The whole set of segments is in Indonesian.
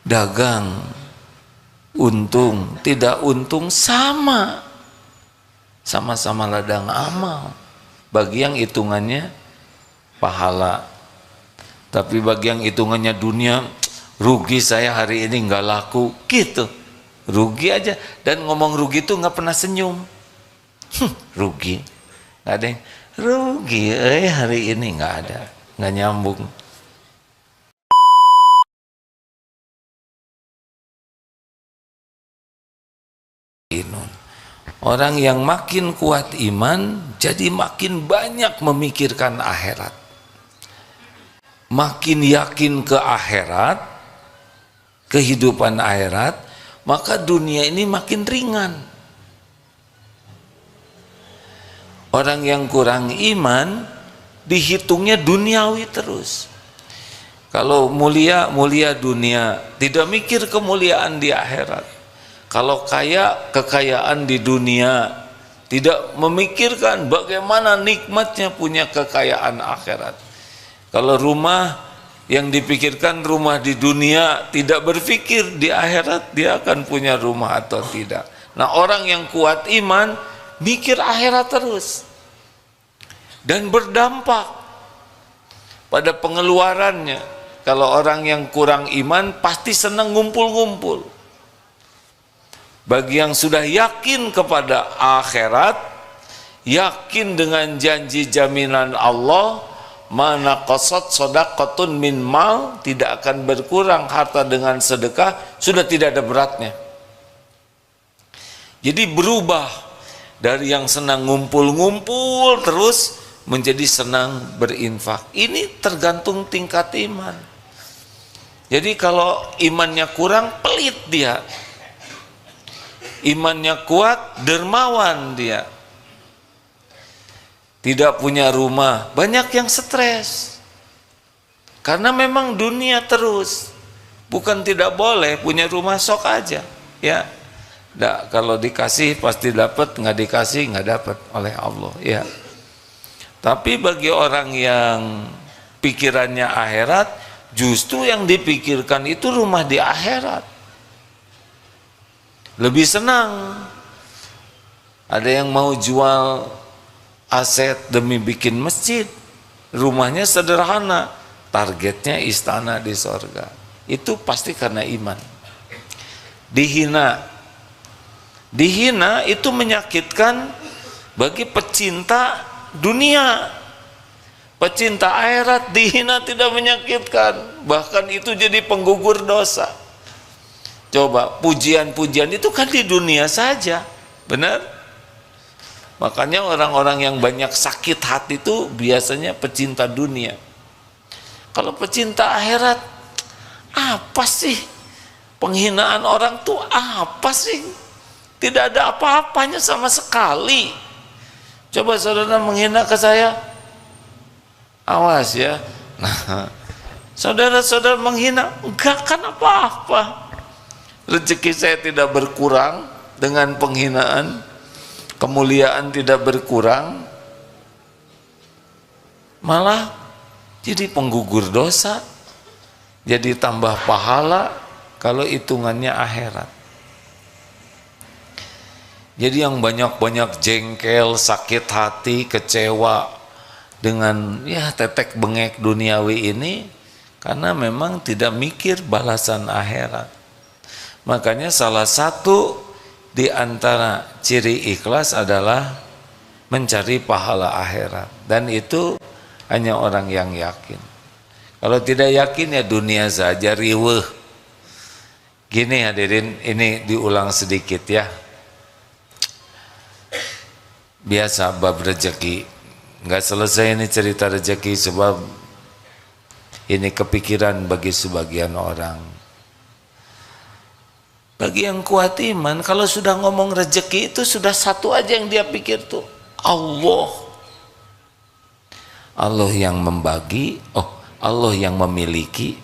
dagang, untung, tidak untung sama-sama ladang amal. Bagi yang hitungannya pahala, tapi bagi yang hitungannya dunia, rugi saya hari ini nggak laku, gitu, rugi aja. Dan ngomong rugi itu nggak pernah senyum. Rugi, nggak ada yang rugi, hari ini nggak ada, nggak nyambung. Orang yang makin kuat iman, jadi makin banyak memikirkan akhirat, makin yakin ke akhirat, kehidupan akhirat, maka dunia ini makin ringan. Orang yang kurang iman, dihitungnya duniawi terus. Kalau mulia, mulia dunia, tidak mikir kemuliaan di akhirat. Kalau kaya, kekayaan di dunia, tidak memikirkan bagaimana nikmatnya punya kekayaan akhirat. Kalau rumah, yang dipikirkan rumah di dunia, tidak berpikir di akhirat dia akan punya rumah atau tidak. Nah, orang yang kuat iman mikir akhirat terus, dan berdampak pada pengeluarannya. Kalau orang yang kurang iman pasti senang ngumpul-ngumpul. Bagi yang sudah yakin kepada akhirat, yakin dengan janji jaminan Allah, mana qasat shadaqatun min mal, tidak akan berkurang harta dengan sedekah, sudah tidak ada beratnya. Jadi berubah dari yang senang ngumpul-ngumpul terus menjadi senang berinfak. Ini tergantung tingkat iman. Jadi kalau imannya kurang, pelit dia. Imannya kuat, dermawan dia. Tidak punya rumah, banyak yang stres. Karena memang dunia terus. Bukan tidak boleh punya rumah, sok aja, ya. Nggak, kalau dikasih pasti dapat, nggak dikasih nggak dapat oleh Allah, ya. Tapi bagi orang yang pikirannya akhirat, justru yang dipikirkan itu rumah di akhirat. Lebih senang. Ada yang mau jual aset demi bikin masjid, rumahnya sederhana, targetnya istana di sorga. Itu pasti karena iman. Dihina itu menyakitkan bagi pecinta dunia. Pecinta akhirat dihina tidak menyakitkan, bahkan itu jadi penggugur dosa. Coba, pujian-pujian itu kan di dunia saja, benar? Makanya orang-orang yang banyak sakit hati itu biasanya pecinta dunia. Kalau pecinta akhirat, apa sih? Penghinaan orang tuh apa sih? Tidak ada apa-apanya sama sekali. Coba saudara menghina ke saya, awas ya. Nah, saudara-saudara menghina, enggak kan apa-apa. Rezeki saya tidak berkurang dengan penghinaan, kemuliaan tidak berkurang, malah jadi penggugur dosa, jadi tambah pahala kalau hitungannya akhirat. Jadi yang banyak-banyak jengkel, sakit hati, kecewa dengan ya tetek bengek duniawi ini, karena memang tidak mikir balasan akhirat. Makanya salah satu di antara ciri ikhlas adalah mencari pahala akhirat, dan itu hanya orang yang yakin. Kalau tidak yakin ya dunia saja, riweuh. Gini hadirin, ini diulang sedikit ya. Biasa bab rezeki, nggak selesai ini cerita rezeki, sebab ini kepikiran bagi sebagian orang. Bagi yang kuat iman, kalau sudah ngomong rezeki itu sudah satu aja yang dia pikir tuh, Allah. Allah yang membagi, Allah yang memiliki,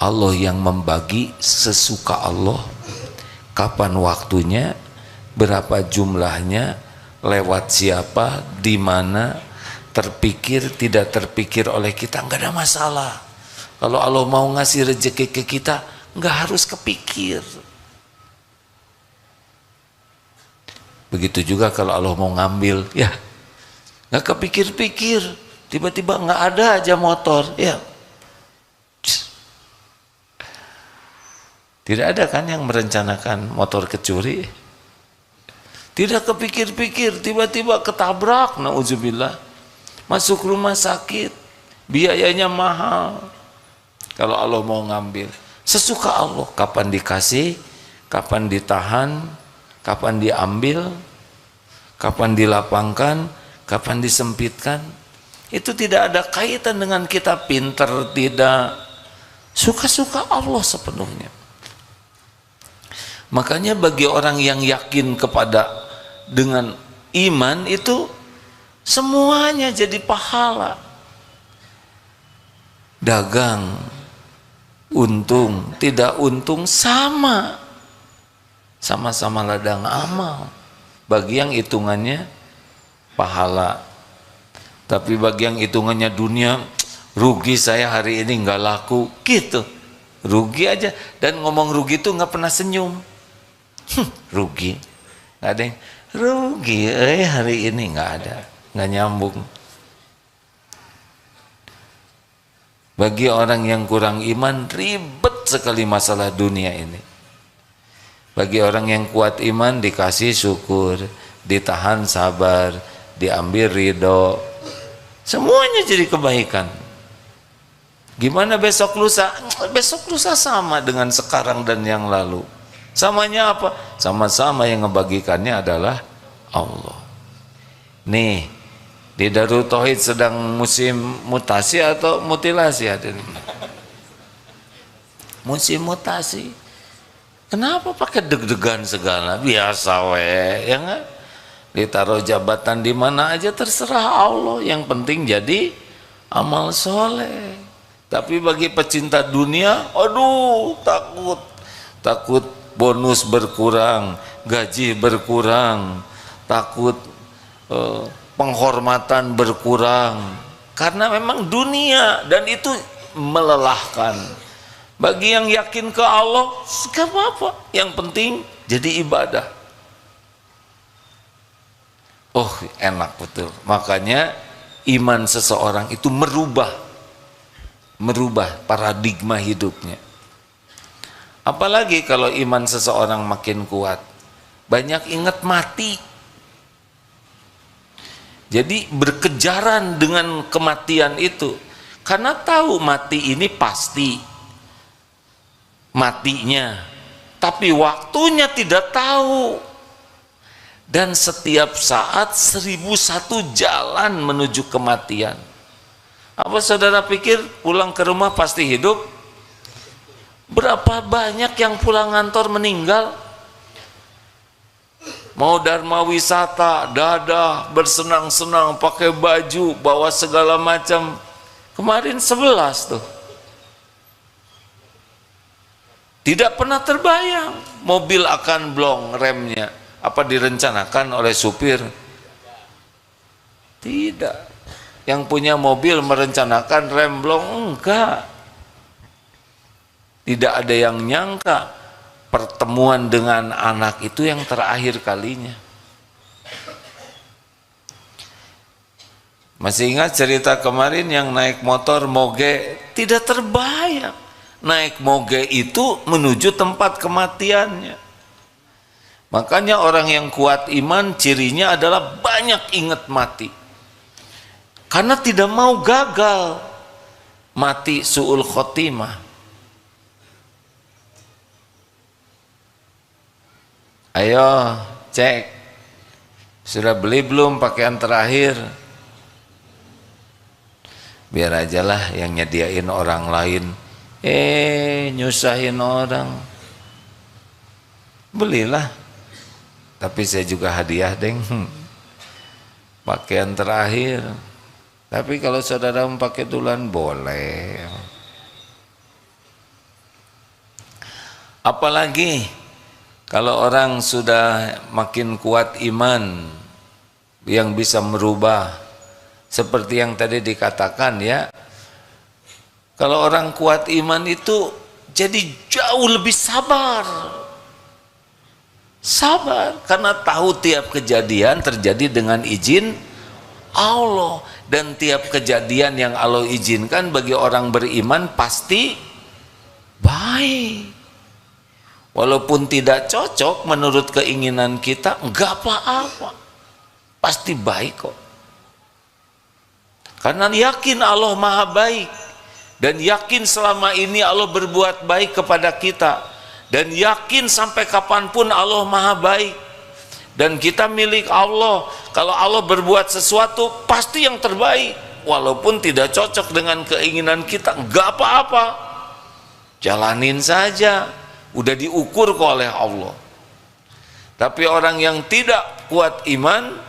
Allah yang membagi sesuka Allah, kapan waktunya, berapa jumlahnya, lewat siapa, di mana, terpikir, tidak terpikir oleh kita, nggak ada masalah. Kalau Allah mau ngasih rezeki ke kita, nggak harus kepikir. Begitu juga kalau Allah mau ngambil, ya nggak kepikir-pikir, tiba-tiba nggak ada aja motor, ya. Tidak ada kan yang merencanakan motor kecuri? Tidak kepikir-pikir, tiba-tiba ketabrak, na'udzubillah, masuk rumah sakit, biayanya mahal. Kalau Allah mau ngambil, sesuka Allah, kapan dikasih, kapan ditahan, kapan diambil, kapan dilapangkan, kapan disempitkan. Itu tidak ada kaitan dengan kita pinter, tidak. Suka-suka Allah sepenuhnya. Makanya bagi orang yang yakin kepada dengan iman itu semuanya jadi pahala. Dagang, untung, tidak untung sama. Sama-sama ladang amal. Bagi yang hitungannya pahala. Tapi bagi yang hitungannya dunia, rugi saya hari ini nggak laku, gitu. Rugi aja, dan ngomong rugi itu nggak pernah senyum. Rugi, nggak ada yang rugi. Hari ini nggak ada, nggak nyambung. Bagi orang yang kurang iman, ribet sekali masalah dunia ini. Bagi orang yang kuat iman, dikasih syukur, ditahan sabar, diambil ridho, semuanya jadi kebaikan. Gimana besok lusa? Besok lusa sama dengan sekarang dan yang lalu. Samanya apa? Sama-sama yang ngebagikannya adalah Allah. Nih, di Darul Tauhid sedang musim mutasi atau mutilasi hadirin? Musim mutasi. Kenapa pakai deg-degan segala? Biasa we, ya nggak? Ditaruh jabatan di mana aja terserah Allah. Yang penting jadi amal soleh. Tapi bagi pecinta dunia, aduh, takut bonus berkurang, gaji berkurang, takut penghormatan berkurang. Karena memang dunia, dan itu melelahkan. Bagi yang yakin ke Allah, gak apa-apa. Yang penting jadi ibadah. Oh, enak betul. Makanya iman seseorang itu merubah paradigma hidupnya. Apalagi kalau iman seseorang makin kuat, banyak ingat mati. Jadi berkejaran dengan kematian itu, karena tahu mati ini pasti matinya, tapi waktunya tidak tahu. Dan setiap saat 1001 jalan menuju kematian. Apa saudara pikir pulang ke rumah pasti hidup? Berapa banyak yang pulang kantor meninggal? Mau dharma wisata, dadah, bersenang-senang, pakai baju, bawa segala macam. Kemarin 11 tuh. Tidak pernah terbayang mobil akan blong remnya. Apa direncanakan oleh supir? Tidak. Yang punya mobil merencanakan rem blong? Enggak. Tidak ada yang nyangka pertemuan dengan anak itu yang terakhir kalinya. Masih ingat cerita kemarin yang naik motor moge? Tidak terbayang. Naik moge itu menuju tempat kematiannya. Makanya orang yang kuat iman cirinya adalah banyak ingat mati. Karena tidak mau gagal. Mati su'ul khotimah. Ayo cek. Sudah beli belum pakaian terakhir? Biar ajalah yang nyediain orang lain. Nyusahin orang. Belilah. Tapi saya juga hadiah deng. Pakaian terakhir. Tapi kalau saudara mau pakai duluan boleh. Apalagi kalau orang sudah makin kuat iman yang bisa merubah, seperti yang tadi dikatakan ya. Kalau orang kuat iman itu jadi jauh lebih sabar. Sabar karena tahu tiap kejadian terjadi dengan izin Allah, dan tiap kejadian yang Allah izinkan bagi orang beriman pasti baik. Walaupun tidak cocok menurut keinginan kita, enggak apa-apa, pasti baik kok. Karena yakin Allah maha baik, dan yakin selama ini Allah berbuat baik kepada kita, dan yakin sampai kapanpun Allah maha baik, dan kita milik Allah. Kalau Allah berbuat sesuatu pasti yang terbaik, walaupun tidak cocok dengan keinginan kita, enggak apa-apa, jalanin saja, udah diukur kok oleh Allah. Tapi orang yang tidak kuat iman,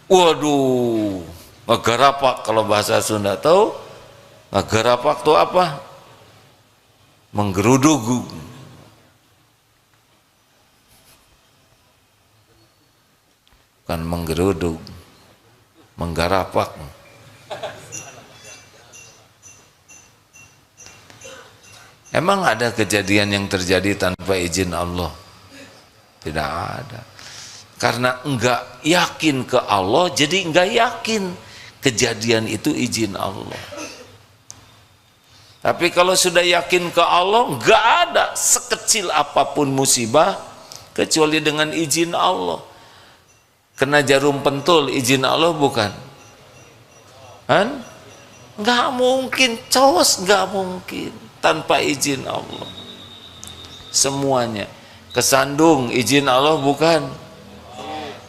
waduh, ngegarapak, kalau bahasa Sunda tahu ngegarapak tuh apa? Menggeruduk. Bukan menggeruduk, menggarapak. Emang ada kejadian yang terjadi tanpa izin Allah? Tidak ada. Karena enggak yakin ke Allah, jadi enggak yakin kejadian itu izin Allah. Tapi kalau sudah yakin ke Allah, enggak ada sekecil apapun musibah kecuali dengan izin Allah. Kena jarum pentul, izin Allah bukan? Kan? Enggak mungkin, cos, enggak mungkin tanpa izin Allah. Semuanya. Kesandung, izin Allah bukan?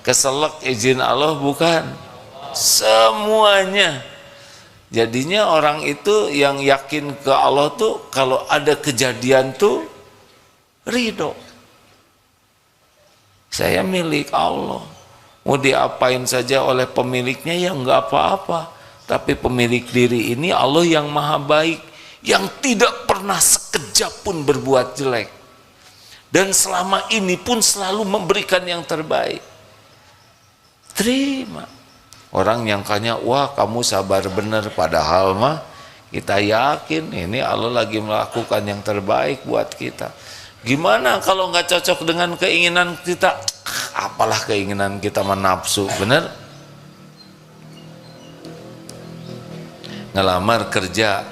Keselak, izin Allah bukan? Semuanya. Jadinya orang itu yang yakin ke Allah tuh kalau ada kejadian tuh ridho. Saya milik Allah, mau diapain saja oleh pemiliknya ya enggak apa-apa. Tapi pemilik diri ini Allah yang maha baik, yang tidak pernah sekejap pun berbuat jelek, dan selama ini pun selalu memberikan yang terbaik. Terima. Orang yang kanya, wah kamu sabar bener, padahal mah kita yakin ini Allah lagi melakukan yang terbaik buat kita. Gimana kalau nggak cocok dengan keinginan kita? Apalah keinginan kita menafsu, bener? Ngelamar kerja,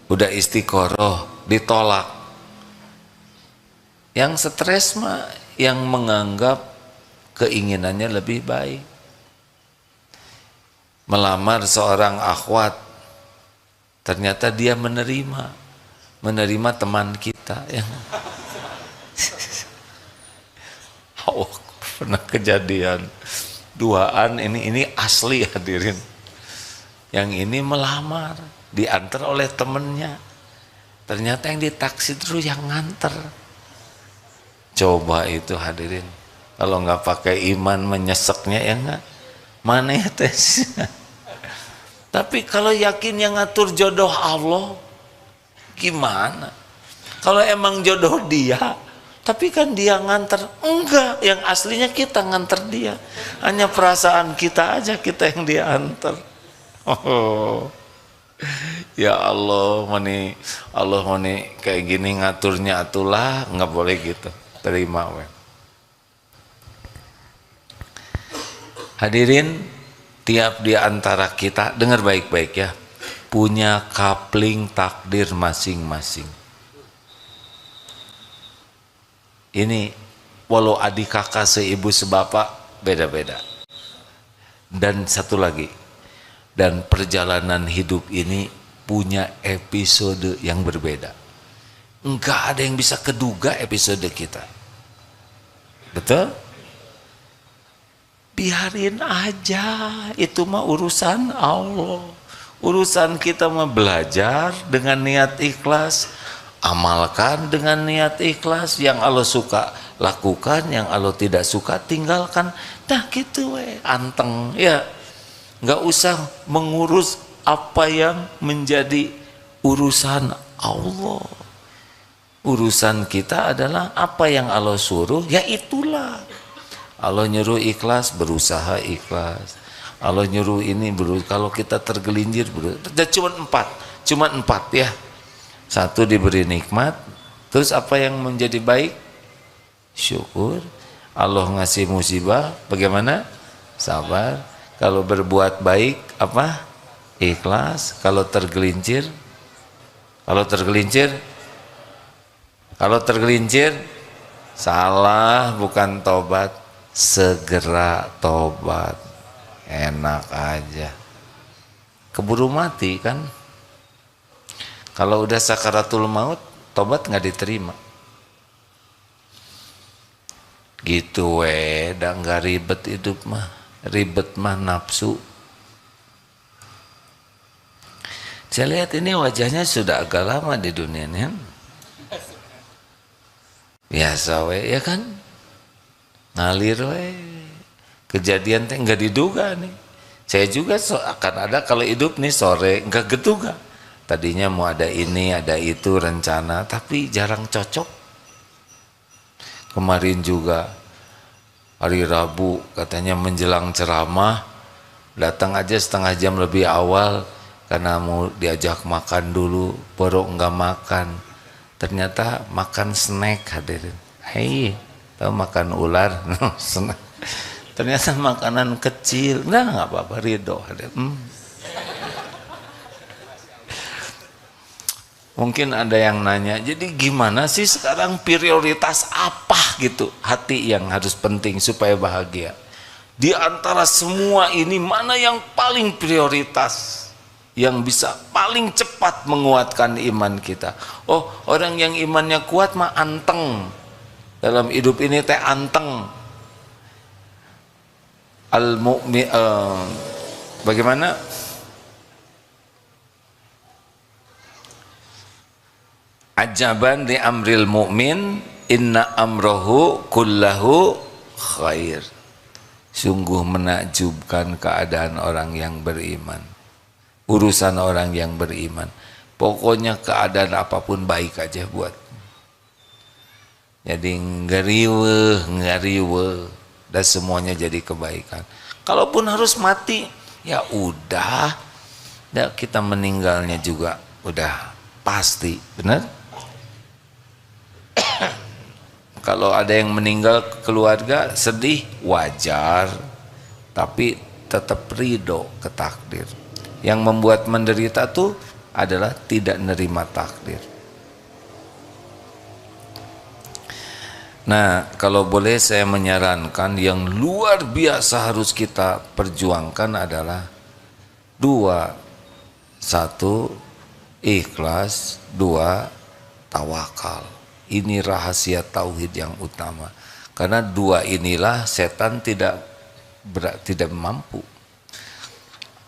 udah istiqoroh, ditolak. Yang stres mah yang menganggap keinginannya lebih baik. Melamar seorang akhwat, ternyata dia menerima teman kita yang oh, pernah kejadian duaan, ini asli hadirin. Yang ini melamar, diantar oleh temennya, ternyata yang ditaksi terus yang nganter. Coba itu hadirin, kalau nggak pakai iman menyeseknya ya nggak, mana ya tes. Tapi kalau yakin yang ngatur jodoh Allah, gimana? Kalau emang jodoh dia, tapi kan dia nganter, enggak, yang aslinya kita nganter dia, hanya perasaan kita aja kita yang dia antar. Oh, ya Allah, Allah kayak gini ngaturnya atulah, nggak boleh gitu, terima we. Hadirin, tiap di antara kita, dengar baik-baik ya, punya kapling takdir masing-masing. Ini walau adik kakak seibu sebapak beda-beda. Dan satu lagi, dan perjalanan hidup ini punya episode yang berbeda. Enggak ada yang bisa keduga episode kita. Betul? Biarin aja, itu mah urusan Allah. Urusan kita mah belajar dengan niat ikhlas, amalkan dengan niat ikhlas. Yang Allah suka lakukan, yang Allah tidak suka tinggalkan. Nah gitu anteng ya. Nggak usah mengurus apa yang menjadi urusan Allah. Urusan kita adalah apa yang Allah suruh, ya itulah. Allah nyuruh ikhlas, berusaha ikhlas. Allah nyuruh ini, kalau kita tergelincir, cuma empat ya. Satu, diberi nikmat, terus apa yang menjadi baik? Syukur. Allah ngasih musibah, bagaimana? Sabar. Kalau berbuat baik apa? Ikhlas. Kalau tergelincir salah, bukan tobat, segera tobat. Enak aja, keburu mati kan. Kalau udah sakaratul maut, tobat nggak diterima. Gitu dah, nggak ribet hidup mah. Ribet mah nafsu. Saya lihat ini wajahnya sudah agak lama di dunia ini kan. Biasa ya kan, ngalir kejadian teh nggak diduga nih. Saya juga akan ada kalau hidup nih sore nggak geduga. Tadinya mau ada ini ada itu rencana, tapi jarang cocok. Kemarin juga hari Rabu katanya menjelang ceramah, datang aja setengah jam lebih awal karena mau diajak makan dulu, baru enggak makan. Ternyata makan snack hadirin. Hei, tahu makan ular? Snack. Ternyata makanan kecil. Enggak apa-apa, ridho hadirin. Mungkin ada yang nanya, jadi gimana sih sekarang prioritas apa gitu hati yang harus penting supaya bahagia? Di antara semua ini mana yang paling prioritas? Yang bisa paling cepat menguatkan iman kita. Oh, orang yang imannya kuat mah anteng. Dalam hidup ini teh anteng. Al-mu'min bagaimana? Ajaban di amril mu'min, inna amrohu kullahu khair. Sungguh menakjubkan keadaan orang yang beriman. Urusan orang yang beriman, pokoknya keadaan apapun baik aja buat. Jadi ngeriwe dan semuanya jadi kebaikan. Kalaupun harus mati, ya udah, kita meninggalnya juga udah pasti, benar? Kalau ada yang meninggal keluarga sedih, wajar, tapi tetap ridho ke takdir. Yang membuat menderita tuh adalah tidak nerima takdir. Nah, kalau boleh saya menyarankan yang luar biasa harus kita perjuangkan adalah dua. Satu, ikhlas. Dua, tawakal. Ini rahasia tauhid yang utama. Karena dua inilah setan tidak mampu.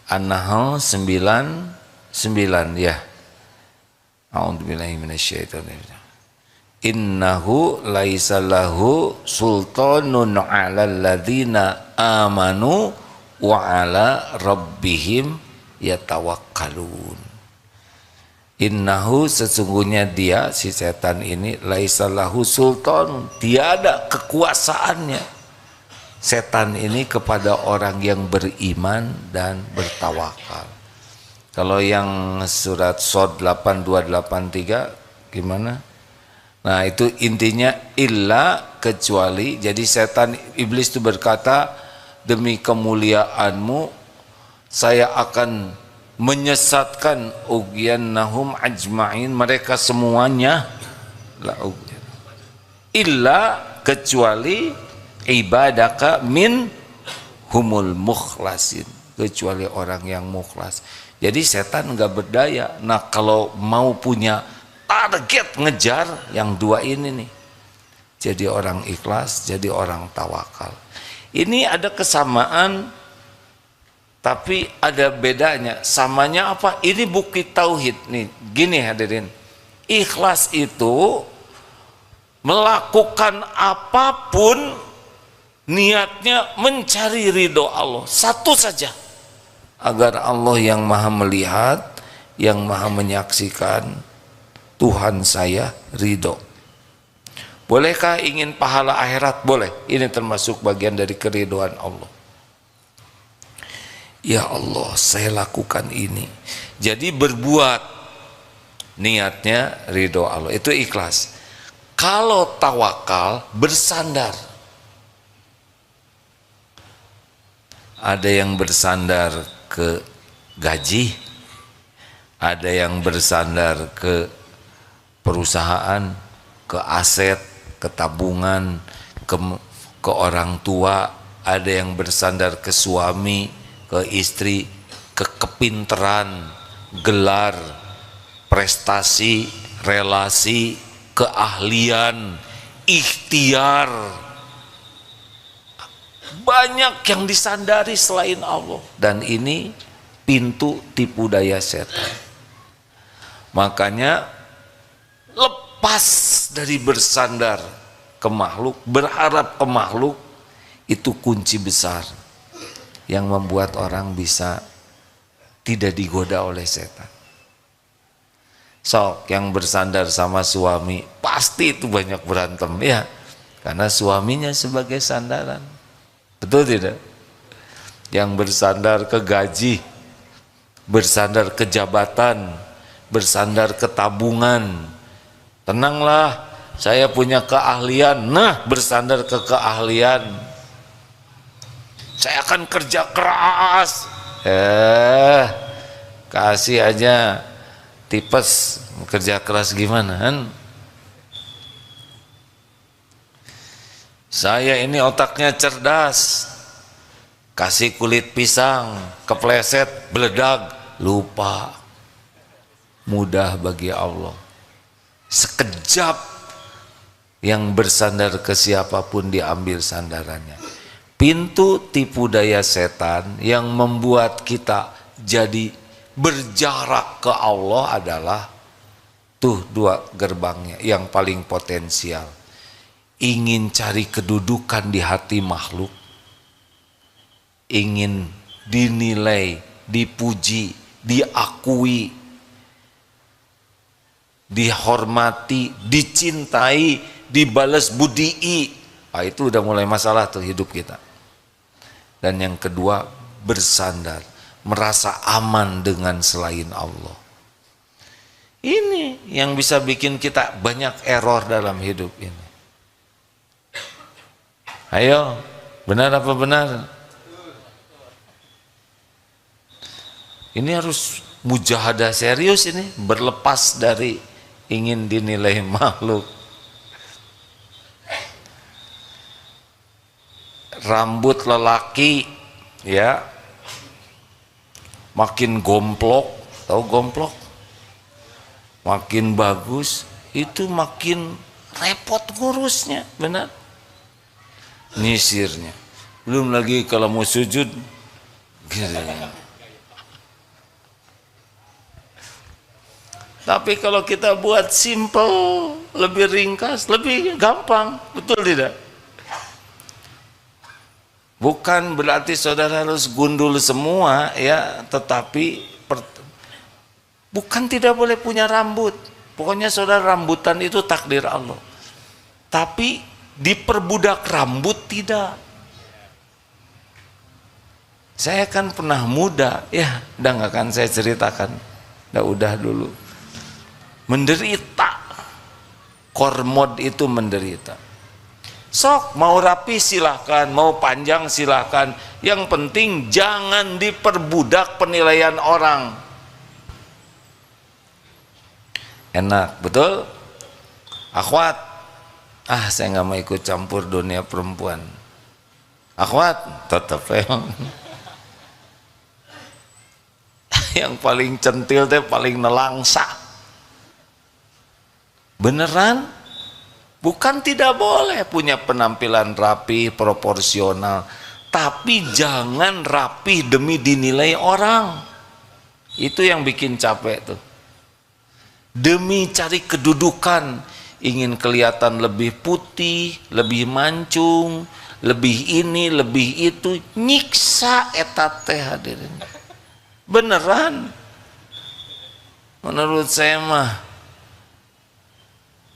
An-Nahl 9:9 ya. A'udzubillahi minasyaitonir. Innahu laisa lahu sultanun 'alal ladzina amanu wa 'ala rabbihim yatawakkalun. Innahu sesungguhnya dia si setan ini laisa lahu sultan, tiada kekuasaannya. Setan ini kepada orang yang beriman dan bertawakal. Kalau yang surat Shad 8283 gimana? Nah itu intinya illa kecuali. Jadi setan iblis itu berkata, demi kemuliaanmu saya akan menyesatkan ughwiyannahum ajma'in, mereka semuanya. Illa kecuali ibadaka min humul mukhlasin, kecuali orang yang mukhlas. Jadi setan nggak berdaya. Nah kalau mau punya target ngejar yang dua ini nih, jadi orang ikhlas, jadi orang tawakal. Ini ada kesamaan tapi ada bedanya. Samanya apa? Ini bukti tauhid nih. Gini hadirin, ikhlas itu melakukan apapun niatnya mencari ridho Allah, satu saja, agar Allah yang maha melihat, yang maha menyaksikan, Tuhan saya ridho. Bolehkah ingin pahala akhirat? Boleh. Ini termasuk bagian dari keridhaan Allah. Ya Allah, saya lakukan ini. Jadi berbuat niatnya ridho Allah, itu ikhlas. Kalau tawakal bersandar, ada yang bersandar ke gaji, ada yang bersandar ke perusahaan, ke aset, ke tabungan, ke orang tua, ada yang bersandar ke suami, ke istri, ke kepinteran, gelar, prestasi, relasi, keahlian, ikhtiar. Banyak yang disandari selain Allah, dan ini pintu tipu daya setan. Makanya lepas dari bersandar ke makhluk, berharap ke makhluk, itu kunci besar yang membuat orang bisa tidak digoda oleh setan. Sok yang bersandar sama suami pasti itu banyak berantem ya, karena suaminya sebagai sandaran. Betul tidak? Yang bersandar ke gaji, bersandar ke jabatan, bersandar ke tabungan, tenanglah saya punya keahlian, nah bersandar ke keahlian, saya akan kerja keras, kasih aja tipes, kerja keras gimana kan? Saya ini otaknya cerdas, kasih kulit pisang, kepleset, beledag, lupa. Mudah bagi Allah. Sekejap yang bersandar ke siapapun diambil sandarannya. Pintu tipu daya setan yang membuat kita jadi berjarak ke Allah adalah tuh dua gerbangnya yang paling potensial. Ingin cari kedudukan di hati makhluk, ingin dinilai, dipuji, diakui, dihormati, dicintai, dibalas budii. Nah, itu udah mulai masalah tuh hidup kita. Dan yang kedua, bersandar, merasa aman dengan selain Allah. Ini yang bisa bikin kita banyak error dalam hidup ini. Ayo, benar apa benar? Ini harus mujahadah serius ini, berlepas dari ingin dinilai makhluk. Rambut lelaki ya makin gomplok, tahu gomplok? Makin bagus, itu makin repot ngurusnya, benar? Nyisirnya. Belum lagi kalau mau sujud gitu. Tapi kalau kita buat simple, lebih ringkas, lebih gampang, betul tidak? Bukan berarti saudara harus gundul semua ya, tetapi bukan tidak boleh punya rambut. Pokoknya saudara rambutan itu takdir Allah. Tapi diperbudak rambut tidak. Saya kan pernah muda, ya udah nggak akan saya ceritakan, udah dulu menderita, kormod itu menderita. Sok mau rapi silahkan, mau panjang silahkan, yang penting jangan diperbudak penilaian orang. Enak, betul? Akhwat, saya nggak mau ikut campur dunia perempuan. Akhwat, tetap yang paling centil teh paling nelangsa. Beneran? Bukan tidak boleh punya penampilan rapi, proporsional, tapi jangan rapi demi dinilai orang. Itu yang bikin capek tuh. Demi cari kedudukan, ingin kelihatan lebih putih, lebih mancung, lebih ini, lebih itu, nyiksa etat teh hadirin. Beneran. Menurut saya mah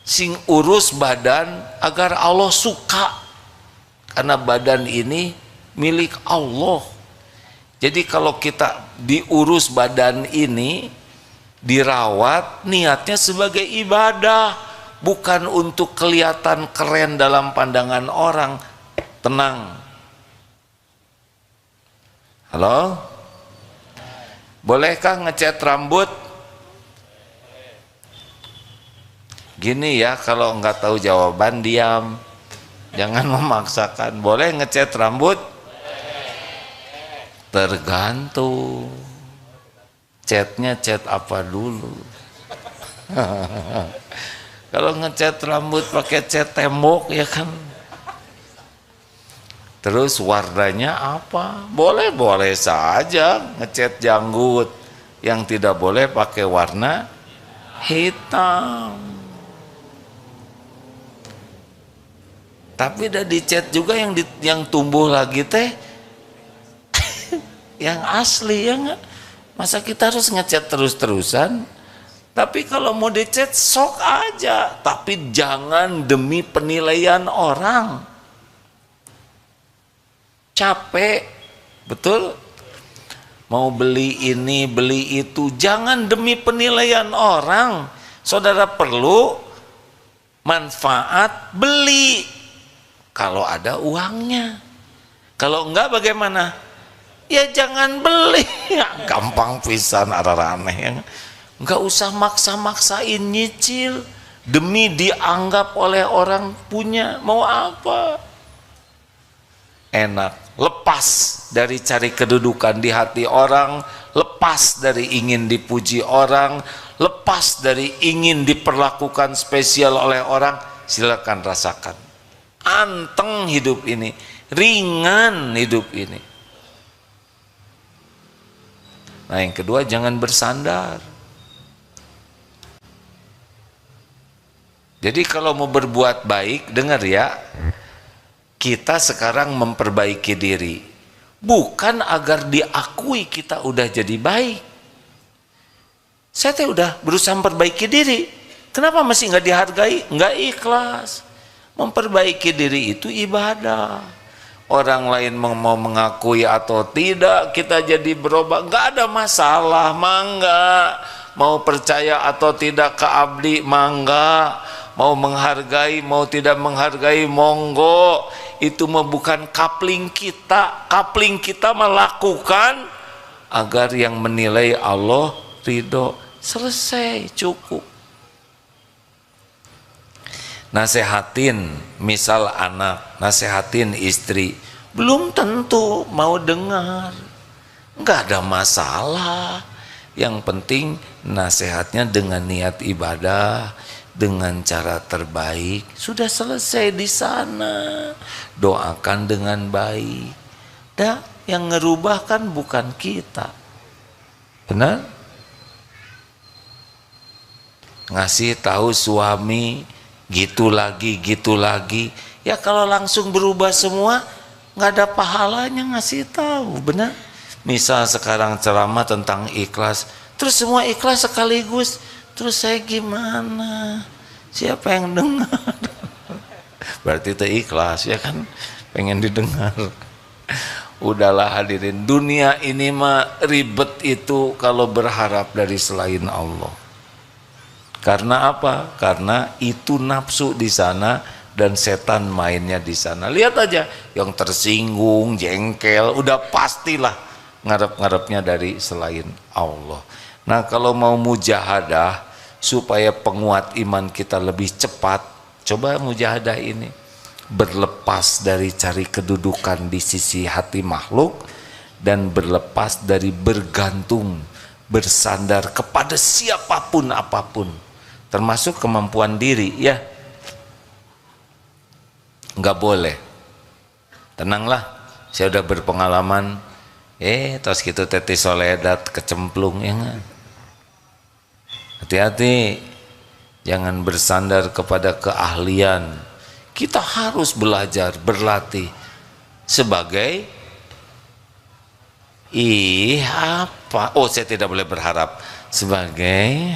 sing urus badan agar Allah suka, karena badan ini milik Allah. Jadi kalau kita diurus badan ini dirawat niatnya sebagai ibadah, bukan untuk kelihatan keren dalam pandangan orang. Tenang. Halo? Bolehkah ngecat rambut? Gini ya, kalau nggak tahu jawaban diam, jangan memaksakan. Boleh ngecat rambut? Tergantung catnya cat apa dulu. Kalau ngecat rambut pakai cat tembok ya kan, terus warnanya apa? Boleh-boleh saja ngecat janggut, yang tidak boleh pakai warna hitam. Tapi udah dicat juga yang tumbuh lagi teh yang asli ya nggak? Masa kita harus ngecat terus-terusan? Tapi kalau mau dicat sok aja, tapi jangan demi penilaian orang. Capek, betul? Mau beli ini, beli itu, jangan demi penilaian orang. Saudara perlu manfaat, beli kalau ada uangnya. Kalau enggak bagaimana? Ya jangan beli. Ya, gampang pisan, aneh ya. Enggak usah maksa-maksain nyicil demi dianggap oleh orang punya. Mau apa? Enak, lepas dari cari kedudukan di hati orang, lepas dari ingin dipuji orang, lepas dari ingin diperlakukan spesial oleh orang. Silakan rasakan. Anteng hidup ini, ringan hidup ini. Nah, yang kedua, jangan bersandar. Jadi kalau mau berbuat baik, dengar ya, kita sekarang memperbaiki diri, bukan agar diakui kita udah jadi baik. Saya teh udah berusaha memperbaiki diri, kenapa masih nggak dihargai? Nggak ikhlas. Memperbaiki diri itu ibadah. Orang lain mau mengakui atau tidak, kita jadi berubah, nggak ada masalah, mangga. Mau percaya atau tidak ke abdi, mangga. Mau menghargai, mau tidak menghargai, monggo. Itu mah bukan kapling kita. Kapling kita melakukan agar yang menilai Allah ridho. Selesai, cukup. Nasehatin, misal anak, nasehatin istri, belum tentu mau dengar. Nggak ada masalah. Yang penting nasihatnya dengan niat ibadah, dengan cara terbaik. Sudah selesai di sana. Doakan dengan baik. Dah, yang ngerubah kan bukan kita. Benar? Ngasih tahu suami gitu lagi, gitu lagi. Ya kalau langsung berubah semua, nggak ada pahalanya ngasih tahu, benar? Misal sekarang ceramah tentang ikhlas, terus semua ikhlas sekaligus, terus saya gimana? Siapa yang dengar? Berarti itu ikhlas ya kan? Pengen didengar. Udahlah hadirin, dunia ini mah ribet itu kalau berharap dari selain Allah. Karena apa? Karena itu nafsu di sana dan setan mainnya di sana. Lihat aja, yang tersinggung, jengkel, udah pastilah ngarep-ngarepnya dari selain Allah. Nah, kalau mau mujahadah supaya penguat iman kita lebih cepat, coba mujahadah ini. Berlepas dari cari kedudukan di sisi hati makhluk dan berlepas dari bergantung, bersandar kepada siapapun apapun. Termasuk kemampuan diri ya, nggak boleh. Tenanglah, saya udah berpengalaman. Terus gitu Teti Soledad kecemplung ya nggak? Hati-hati, jangan bersandar kepada keahlian. Kita harus belajar, berlatih sebagai saya tidak boleh berharap sebagai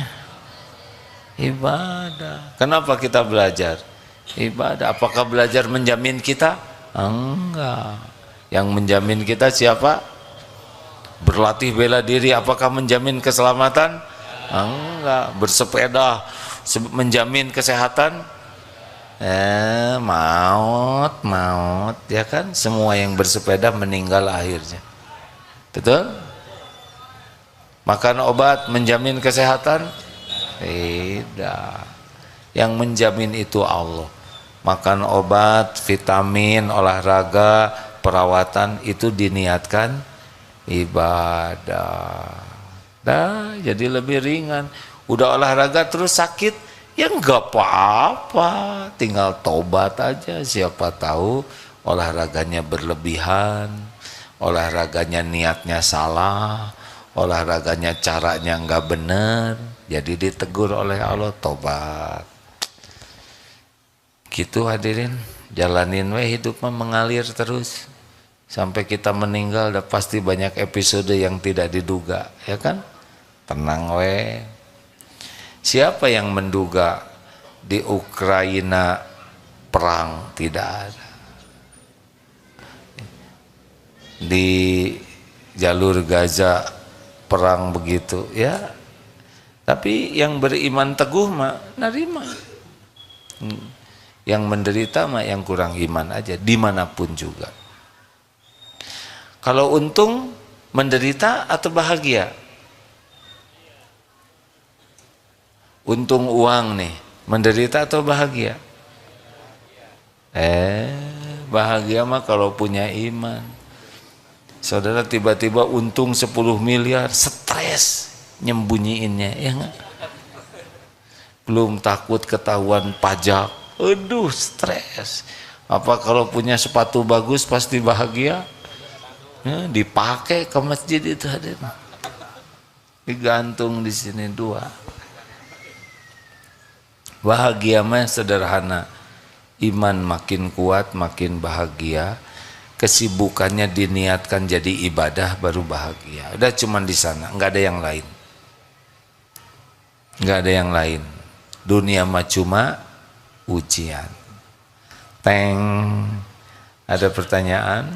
ibadah. Kenapa kita belajar? Ibadah. Apakah belajar menjamin kita? Enggak. Yang menjamin kita siapa? Berlatih bela diri. Apakah menjamin keselamatan? Enggak. Bersepeda menjamin kesehatan? Maut ya kan, semua yang bersepeda meninggal akhirnya. Betul? Makan obat menjamin kesehatan? Tidak. Yang menjamin itu Allah. Makan obat, vitamin, olahraga, perawatan itu diniatkan ibadah. Nah, jadi lebih ringan. Udah olahraga terus sakit, ya enggak apa-apa, tinggal tobat aja. Siapa tahu olahraganya berlebihan, olahraganya niatnya salah, olahraganya caranya enggak benar, jadi ditegur oleh Allah, tobat. Gitu hadirin, jalanin we hidup mengalir terus sampai kita meninggal. Udah pasti banyak episode yang tidak diduga, ya kan? Tenang we. Siapa yang menduga di Ukraina perang? Tidak ada. Di jalur Gaza perang begitu, ya. Tapi yang beriman teguh mah nerima. Yang menderita mah yang kurang iman aja, dimanapun juga. Kalau untung menderita atau bahagia? Untung uang nih, menderita atau bahagia? Bahagia mah kalau punya iman. Saudara tiba-tiba untung 10 miliar, stres nyembunyiinnya, ya enggak? Belum takut ketahuan pajak, aduh stres. Apa kalau punya sepatu bagus pasti bahagia? Ya, dipakai ke masjid itu hadir. Digantung di sini dua. Bahagia mah sederhana, iman makin kuat makin bahagia, kesibukannya diniatkan jadi ibadah baru bahagia. Udah cuman di sana, nggak ada yang lain, nggak ada yang lain. Dunia mah cuma ujian. Teng, ada pertanyaan?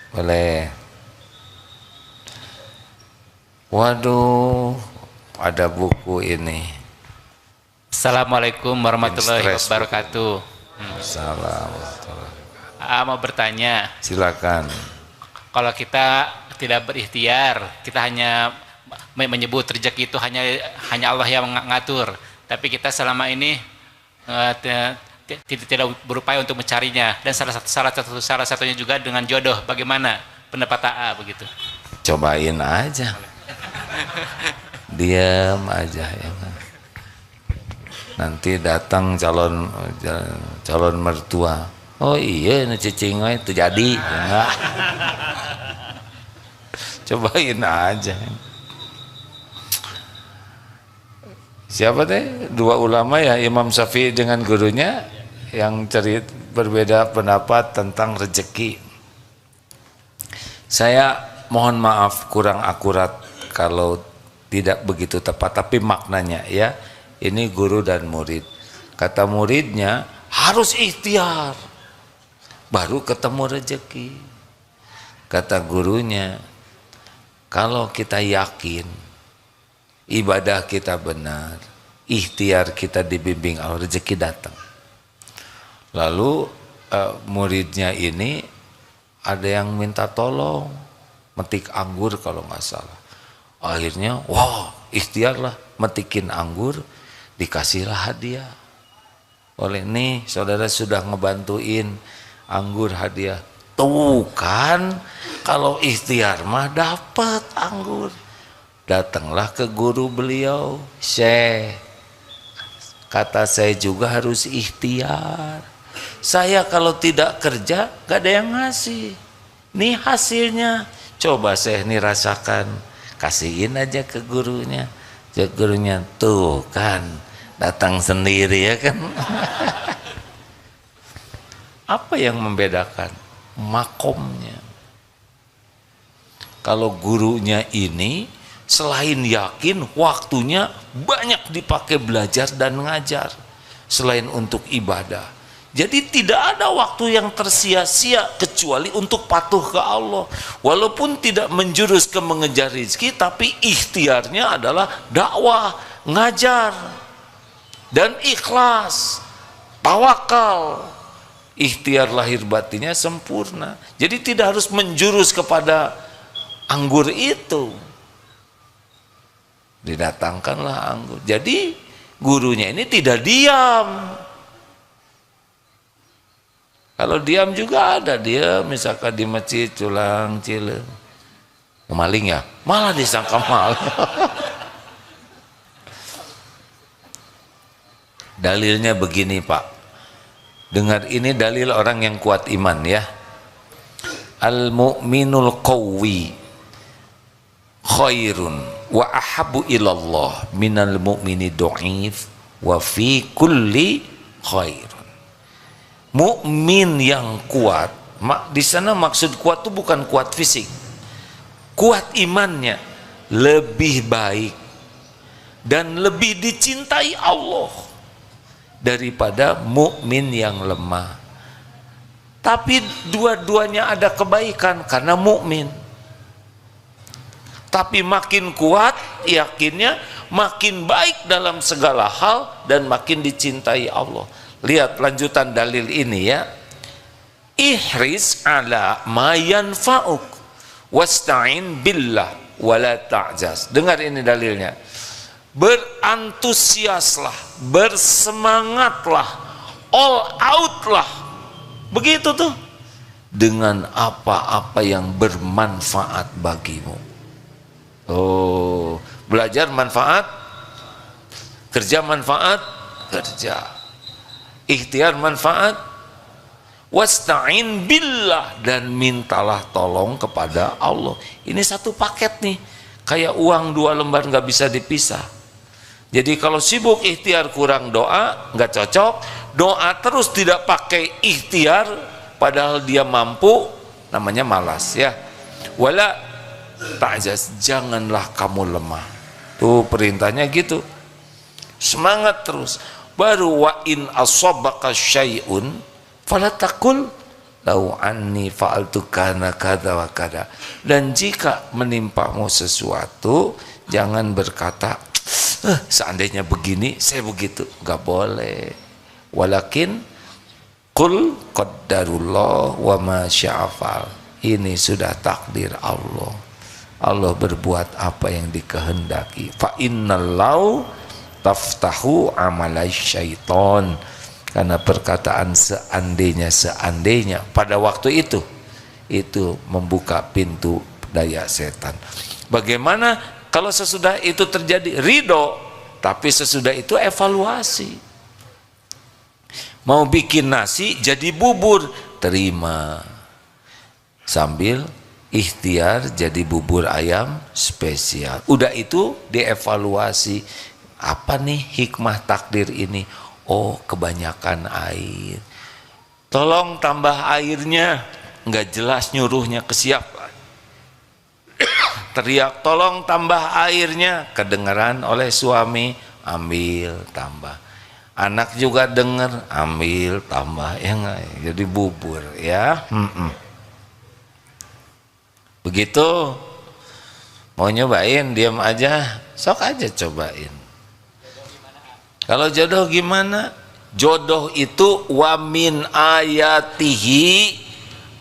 Boleh. Waduh, ada buku ini. Assalamualaikum warahmatullahi wabarakatuh. Assalamualaikum. Mau bertanya. Silakan. Kalau kita tidak berikhtiar, kita hanya menyebut rezeki itu hanya Allah yang mengatur. Tapi kita selama ini tidak berupaya untuk mencarinya. Dan salah satunya juga dengan jodoh. Bagaimana pendapat AA begitu? Cobain aja. Diam aja ya. Nanti datang calon mertua. Oh iya, nu cicing itu jadi. Enggak. Cobain aja. Siapa teh? Dua ulama ya, Imam Syafi'i dengan gurunya yang berbeda pendapat tentang rezeki. Saya mohon maaf kurang akurat kalau tidak begitu tepat, tapi maknanya ya, ini guru dan murid. Kata muridnya harus ikhtiar baru ketemu rezeki. Kata gurunya, kalau kita yakin ibadah kita benar, ikhtiar kita dibimbing Allah, rezeki datang. Lalu muridnya ini ada yang minta tolong metik anggur kalau nggak salah. Akhirnya, wah, ikhtiarlah metikin anggur, dikasihlah hadiah. Oleh nih, saudara sudah ngebantuin anggur hadiah. Tuh kan, kalau ikhtiar mah dapat anggur. Datanglah ke guru beliau, Syekh, kata saya juga harus ikhtiar. Saya kalau tidak kerja, gak ada yang ngasih. Nih hasilnya, coba Syekh nih rasakan. Kasihin aja ke gurunya. Gurunya tuh kan datang sendiri ya kan. Apa yang membedakan? Makomnya. Kalau gurunya ini selain yakin, waktunya banyak dipakai belajar dan ngajar. Selain untuk ibadah, Jadi tidak ada waktu yang tersia-sia kecuali untuk patuh ke Allah. Walaupun tidak menjurus ke mengejar rezeki, tapi ikhtiarnya adalah dakwah, ngajar, dan ikhlas, tawakal. Ikhtiar lahir batinnya sempurna. Jadi tidak harus menjurus kepada anggur itu. Didatangkanlah anggur. Jadi gurunya ini tidak diam. Kalau diam juga ada dia, misalkan di masjid culang cileng, maling ya, malah disangka maling. Dalilnya begini Pak, dengar ini dalil orang yang kuat iman ya. Al-mu'minul qawwi khairun wa ahabu ilallah minal mu'mini du'if wa fi kulli khair. Mukmin yang kuat, di sana maksud kuat itu bukan kuat fisik, kuat imannya, lebih baik dan lebih dicintai Allah daripada mukmin yang lemah. Tapi dua-duanya ada kebaikan karena mukmin. Tapi makin kuat yakinnya, makin baik dalam segala hal dan makin dicintai Allah. Lihat lanjutan dalil ini ya. Ihris ala ma yanfa'uk wasta'in billah wala ta'jaz. Dengar ini dalilnya. Berantusiaslah, bersemangatlah, all out lah. Begitu tuh. Dengan apa-apa yang bermanfaat bagimu. Oh, belajar manfaat, kerja manfaat, kerja. Ikhtiar manfaat, wasta'in billah, dan mintalah tolong kepada Allah. Ini satu paket nih, kayak uang 2 lembar nggak bisa dipisah. Jadi kalau sibuk ikhtiar kurang doa nggak cocok, doa terus tidak pakai ikhtiar padahal dia mampu, namanya malas ya. Wala ta'jaz, janganlah kamu lemah. Tuh perintahnya gitu, semangat terus. Baru wa in asabaka syai'un fala taqul lau anni fa'altu kana kada wa kada. Dan jika menimpamu sesuatu, jangan berkata seandainya begini saya begitu, enggak boleh. Walakin qul qaddarullah wa ma sya'afal. Ini sudah takdir Allah. Allah berbuat apa yang dikehendaki. Fa innallahu taftahu amalai syaiton, karena perkataan seandainya pada waktu itu membuka pintu daya setan. Bagaimana kalau sesudah itu terjadi? Ridho, tapi sesudah itu evaluasi. Mau bikin nasi jadi bubur, terima, sambil ikhtiar jadi bubur ayam spesial. Udah itu dievaluasi, apa nih hikmah takdir ini? Oh, kebanyakan air, tolong tambah airnya. Nggak jelas nyuruhnya ke siapa. Teriak tolong tambah airnya, kedengaran oleh suami, ambil tambah. Anak juga dengar, ambil tambah, ya nggak? Jadi bubur ya. Begitu. Mau nyobain, diam aja, sok aja cobain. Kalau jodoh gimana? Jodoh itu wa min ayatihi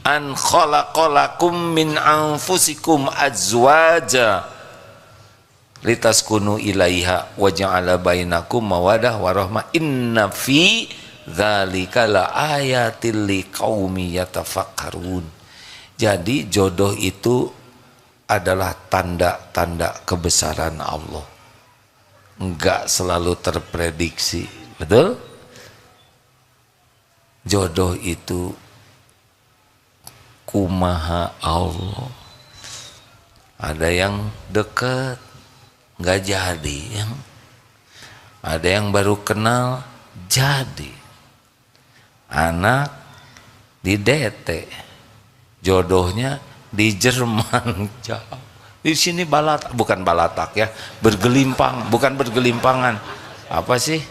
an khalaqalakum min anfusikum azwaja litaskunu ilaiha wa ja'ala bainakum mawadah warahmah inna fi dzalika la ayatil liqaumi yatafakkarun. Jadi jodoh itu adalah tanda-tanda kebesaran Allah. Enggak selalu terprediksi, betul? Jodoh itu kumaha Allah. Ada yang dekat nggak jadi, ada yang baru kenal jadi. Anak di DT, jodohnya di Jerman jauh. Di sini bukan balatak ya, bergelimpang, bukan bergelimpangan. Apa sih?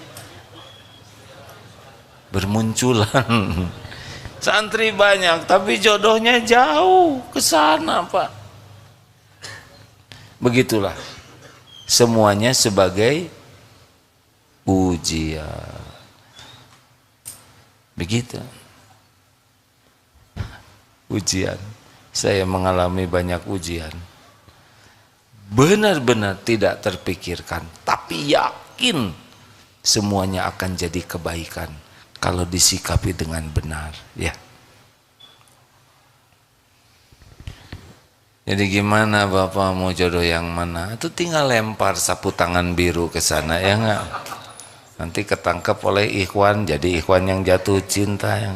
bermunculan. Santri banyak tapi jodohnya jauh ke sana, Pak. Begitulah. Semuanya sebagai ujian. Begitu. Ujian. Saya mengalami banyak ujian. Benar-benar tidak terpikirkan, tapi yakin semuanya akan jadi kebaikan kalau disikapi dengan benar, ya. Jadi gimana Bapak mau jodoh yang mana? Itu tinggal lempar sapu tangan biru ke sana, ya enggak? Nanti ketangkep oleh ikhwan, jadi ikhwan yang jatuh cinta. Yang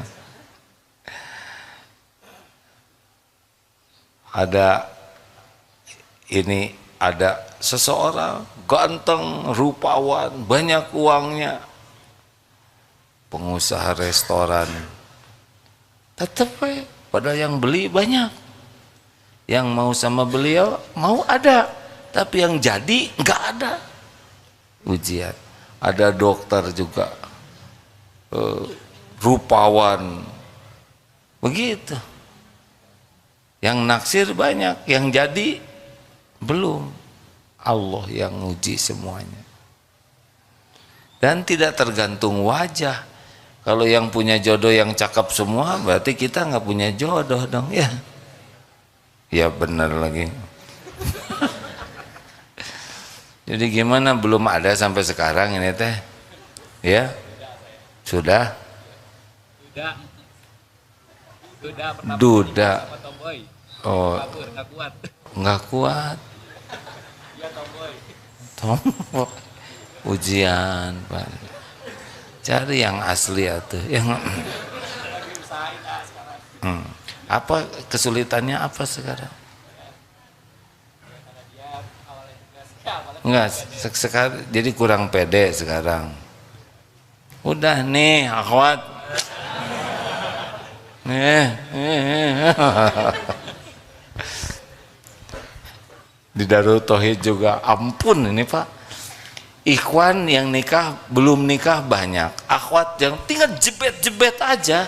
ada seseorang ganteng, rupawan, banyak uangnya, pengusaha restoran, tetep pada yang beli banyak, yang mau sama beliau mau ada, tapi yang jadi nggak ada. Ujian. Ada dokter juga, rupawan, begitu. Yang naksir banyak, yang jadi belum. Allah yang uji semuanya. Dan tidak tergantung wajah. Kalau yang punya jodoh yang cakep semua, berarti kita nggak punya jodoh dong, ya. Ya benar lagi. Jadi gimana, belum ada sampai sekarang ini teh? Ya? Sudah? Duda. Oh, nggak kuat. Tombol. Ujian, Pak. Cari yang asli atuh. Yang apa kesulitannya apa sekarang? Enggak, sekarang jadi kurang pede sekarang. Udah nih, akhwat. Di Darul Tauhid juga, ampun ini Pak. Ikhwan yang nikah, belum nikah banyak. Akhwat yang tinggal jebet-jebet aja.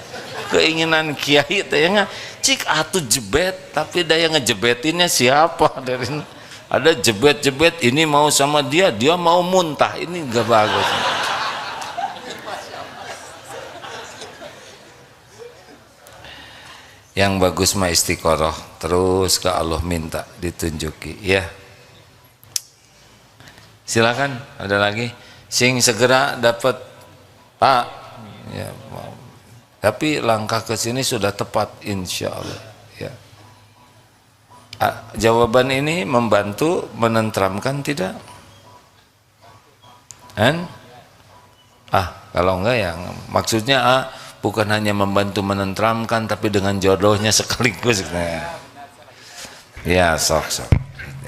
Keinginan kiai tanya, cik atuh jebet, tapi daya ngejebetinnya siapa? Ada jebet-jebet, ini mau sama dia, dia mau muntah, ini gak bagus. Yang bagus mah istiqoroh, terus ke Allah minta ditunjuki, ya. Silakan, ada lagi. Sing segera dapat, Pak. Ya, tapi langkah ke sini sudah tepat, insya Allah. Ya. Jawaban ini membantu menenteramkan tidak? Kalau enggak ya, maksudnya bukan hanya membantu menenteramkan, tapi dengan jodohnya sekaligus. Ya, sok.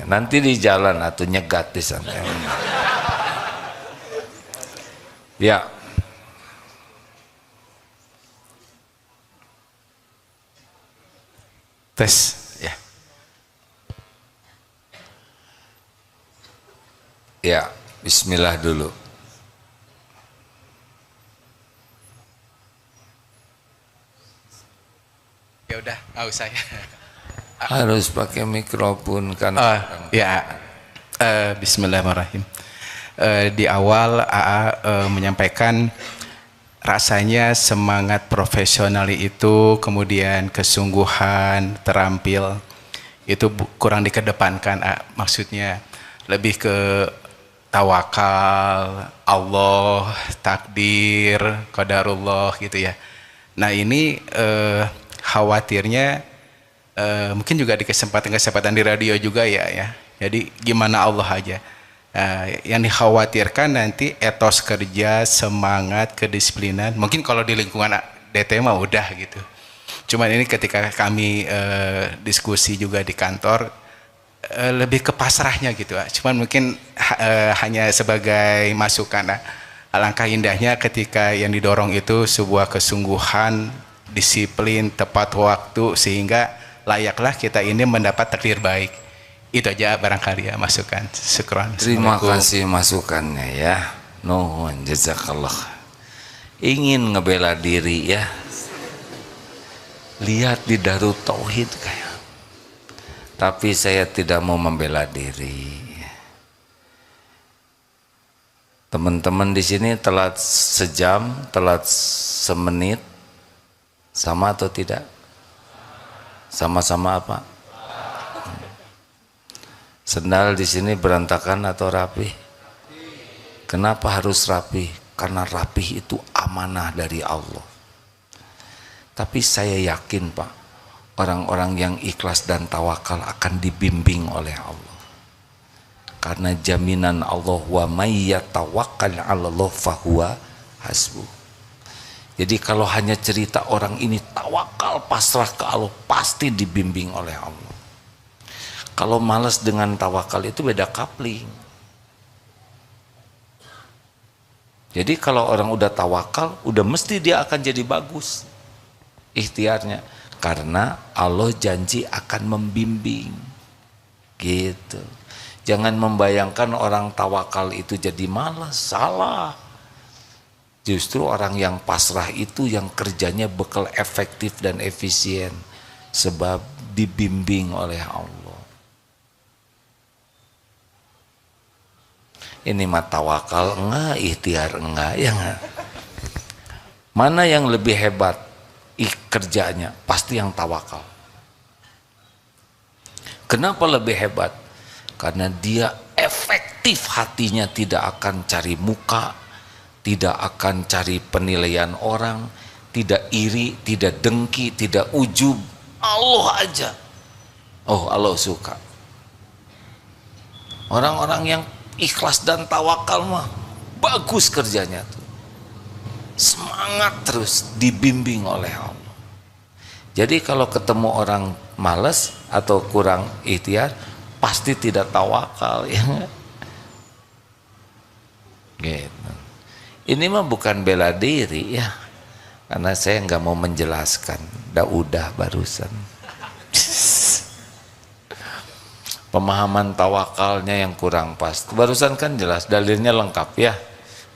Nanti di jalan atau nyegat di sana. Ya. Tes, ya. Ya, bismillah dulu. Ya udah, nggak usah ya. Harus pakai mikrofon kan. Bismillahirrahmanirrahim. Di awal AA menyampaikan rasanya semangat profesional itu, kemudian kesungguhan, terampil itu kurang dikedepankan. Maksudnya lebih ke tawakal, Allah, takdir, qadarullah gitu ya. Nah ini khawatirnya mungkin juga di kesempatan di radio juga ya. Jadi gimana Allah aja. Yang dikhawatirkan nanti etos kerja, semangat, kedisiplinan. Mungkin kalau di lingkungan DT mah udah gitu. Cuman ini ketika kami diskusi juga di kantor, lebih ke pasrahnya gitu. Cuman mungkin hanya sebagai masukan. Alangkah indahnya ketika yang didorong itu sebuah kesungguhan, disiplin, tepat waktu, sehingga layaklah kita ini mendapat takdir baik. Itu aja barangkali ya masukan. Syukran. Terima kasih masukannya ya. Nuhun jazakallah. ingin ngebela diri ya. Lihat di Darut Tauhid kayak. Tapi saya tidak mau membela diri. Teman-teman di sini telat sejam, telat semenit, sama atau tidak? Sama-sama apa? Sendal di sini berantakan atau rapi? Kenapa harus rapi? Karena rapi itu amanah dari Allah. Tapi saya yakin Pak, orang-orang yang ikhlas dan tawakal akan dibimbing oleh Allah. Karena jaminan Allah, wa may yatawakkal 'alallah fahuwa hasbuh. Jadi kalau hanya cerita orang ini tawakal pasrah ke Allah, pasti dibimbing oleh Allah. Kalau malas dengan tawakal itu beda kapling. Jadi kalau orang udah tawakal, udah mesti dia akan jadi bagus ikhtiarnya, karena Allah janji akan membimbing. Gitu. Jangan membayangkan orang tawakal itu jadi malas, salah. Justru orang yang pasrah itu yang kerjanya bekal efektif dan efisien, sebab dibimbing oleh Allah. Ini mah tawakal enggak, ikhtiar enggak, ya enggak. Mana yang lebih hebat kerjanya? Pasti yang tawakal. Kenapa lebih hebat? Karena dia efektif, hatinya tidak akan cari muka, tidak akan cari penilaian orang, tidak iri, tidak dengki, tidak ujub. Allah aja. Oh, Allah suka. Orang-orang yang ikhlas dan tawakal mah bagus kerjanya tuh. Semangat terus, dibimbing oleh Allah. Jadi kalau ketemu orang malas atau kurang ikhtiar, pasti tidak tawakal ya. Gitu. Ini mah bukan bela diri ya, karena saya nggak mau menjelaskan, udah barusan. Pemahaman tawakalnya yang kurang pas. Barusan kan jelas, dalilnya lengkap ya.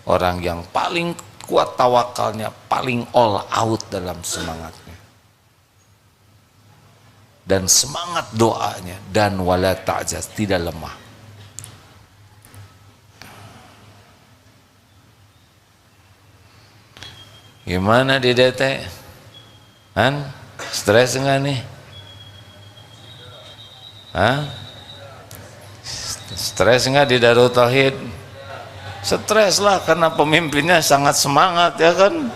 Orang yang paling kuat tawakalnya, paling all out dalam semangatnya. Dan semangat doanya, dan wala ta'jaz, tidak lemah. Gimana di DT? Han? Stres enggak nih? Hah? Stres enggak di Darut Tauhid? Stres lah, karena pemimpinnya sangat semangat ya kan.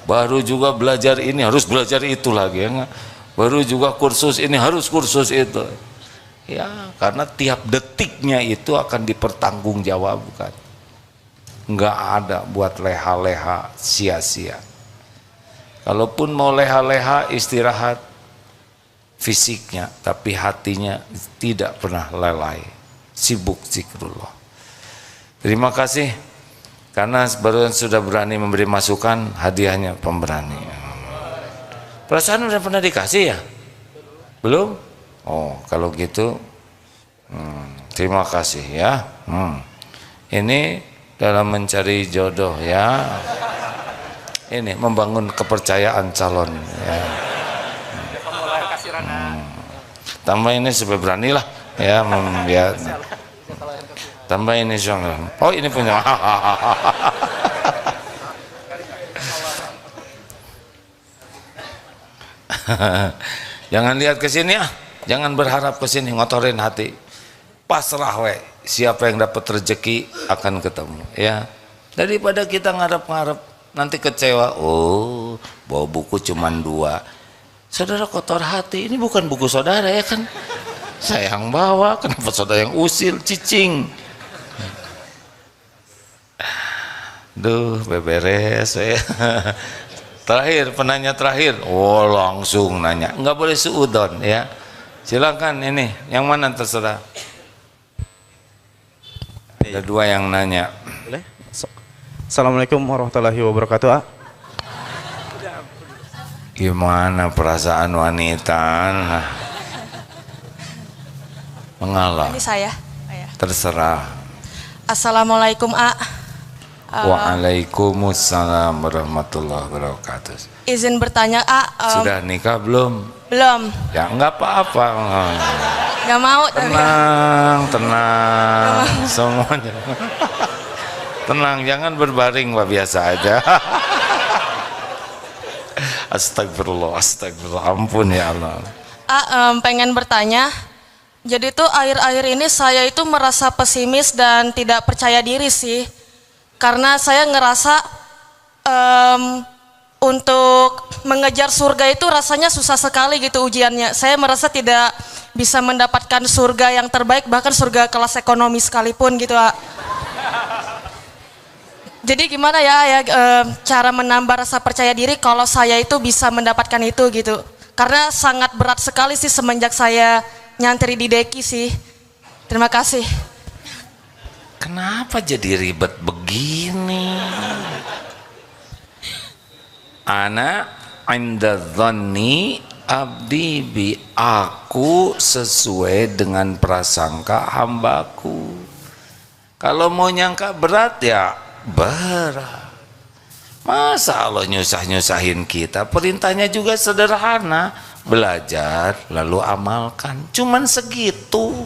Baru juga belajar ini, harus belajar itu lagi ya enggak? Baru juga kursus ini, harus kursus itu. Ya, karena tiap detiknya itu akan dipertanggungjawabkan. Enggak ada buat leha-leha sia-sia. Kalaupun mau leha-leha istirahat fisiknya, tapi hatinya tidak pernah lalai, sibuk zikrullah. Terima kasih karena baru sudah berani memberi masukan, hadiahnya pemberani. Perasaan udah pernah dikasih ya? Belum? Oh, kalau gitu terima kasih ya. Ini dalam mencari jodoh ya. Ini membangun kepercayaan calon ya. Tambah ini supaya berani lah ya, ya. Tambah ini jangan. Oh, ini punya. Jangan lihat ke sini ah. Jangan berharap ke sini, ngotorin hati. Pasrah we. Siapa yang dapat rezeki akan ketemu ya. Daripada kita ngarep-ngarep nanti kecewa, oh bawa buku cuman 2. Saudara kotor hati, ini bukan buku saudara ya kan, saya yang bawa, kenapa saudara yang usil, cicing. Duh, beberes ya. Terakhir, penanya terakhir, oh langsung nanya, nggak boleh suudon ya. Silakan ini, yang mana terserah. Ada 2 yang nanya. Boleh? Assalamualaikum warahmatullahi wabarakatuh. Gimana perasaan wanita? Mengalah. Ini saya. Terserah. Assalamualaikum A. Waalaikumsalam warahmatullahi wabarakatuh. Izin bertanya, Sudah nikah belum? belum. Ya enggak apa-apa. Nggak mau. Tapi Tenang semuanya. Tenang, jangan berbaring, Pak, biasa aja. Astagfirullah, astagfirullah, ampun ya Allah. pengen bertanya. Jadi tuh akhir-akhir ini saya itu merasa pesimis dan tidak percaya diri sih. Karena saya ngerasa untuk mengejar surga itu rasanya susah sekali gitu ujiannya. Saya merasa tidak bisa mendapatkan surga yang terbaik, bahkan surga kelas ekonomi sekalipun gitu. Jadi gimana ya cara menambah rasa percaya diri kalau saya itu bisa mendapatkan itu gitu. Karena sangat berat sekali sih semenjak saya nyantri di Deki sih. Terima kasih. Kenapa jadi ribet begini? Ana inda dhanni abdi bi, aku sesuai dengan prasangka hambaku. Kalau mau nyangka berat ya berat. Masa Allah nyusah-nyusahin kita? Perintahnya juga sederhana, belajar lalu amalkan. Cuman segitu.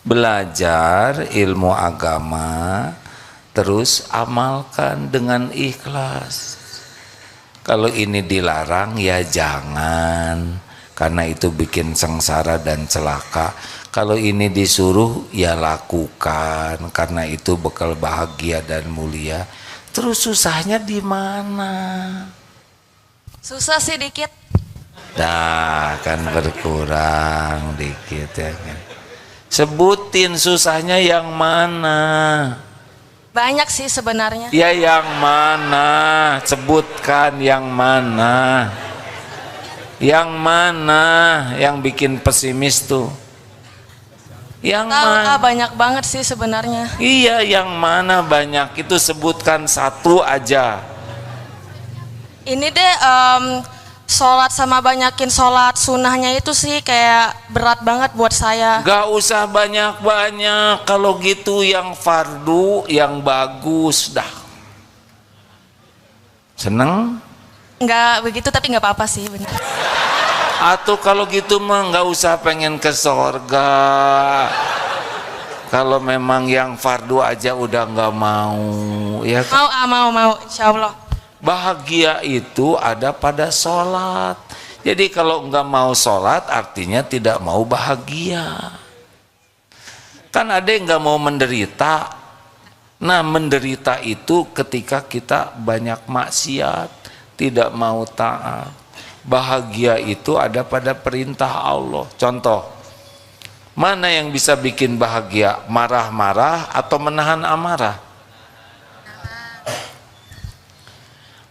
Belajar ilmu agama terus amalkan dengan ikhlas. Kalau ini dilarang ya jangan, karena itu bikin sengsara dan celaka. Kalau ini disuruh ya lakukan, karena itu bekal bahagia dan mulia. Terus susahnya di mana? Susah sih dikit. Nah, kan berkurang dikit ya kan. Sebutin susahnya yang mana? Banyak sih sebenarnya. Ya yang mana? Sebutkan yang mana? Yang mana yang bikin pesimis tuh? Yang Tahu mana? banyak banget sih sebenarnya. Iya, yang mana banyak? Itu sebutkan satu aja. Ini deh sholat sama banyakin sholat sunnahnya itu sih kayak berat banget buat saya. Gak usah banyak-banyak. Kalau gitu yang fardu yang bagus dah. Seneng? Nggak begitu tapi nggak apa-apa sih benar. Atau kalau gitu mah nggak usah pengen ke sorga. Kalau memang yang fardu aja udah nggak mau, ya kan? Mau insya Allah. Bahagia itu ada pada sholat. Jadi kalau nggak mau sholat artinya tidak mau bahagia. Kan ada yang nggak mau menderita. Nah, menderita itu ketika kita banyak maksiat, tidak mau taat. Bahagia itu ada pada perintah Allah. Contoh, mana yang bisa bikin bahagia? Marah-marah atau menahan amarah?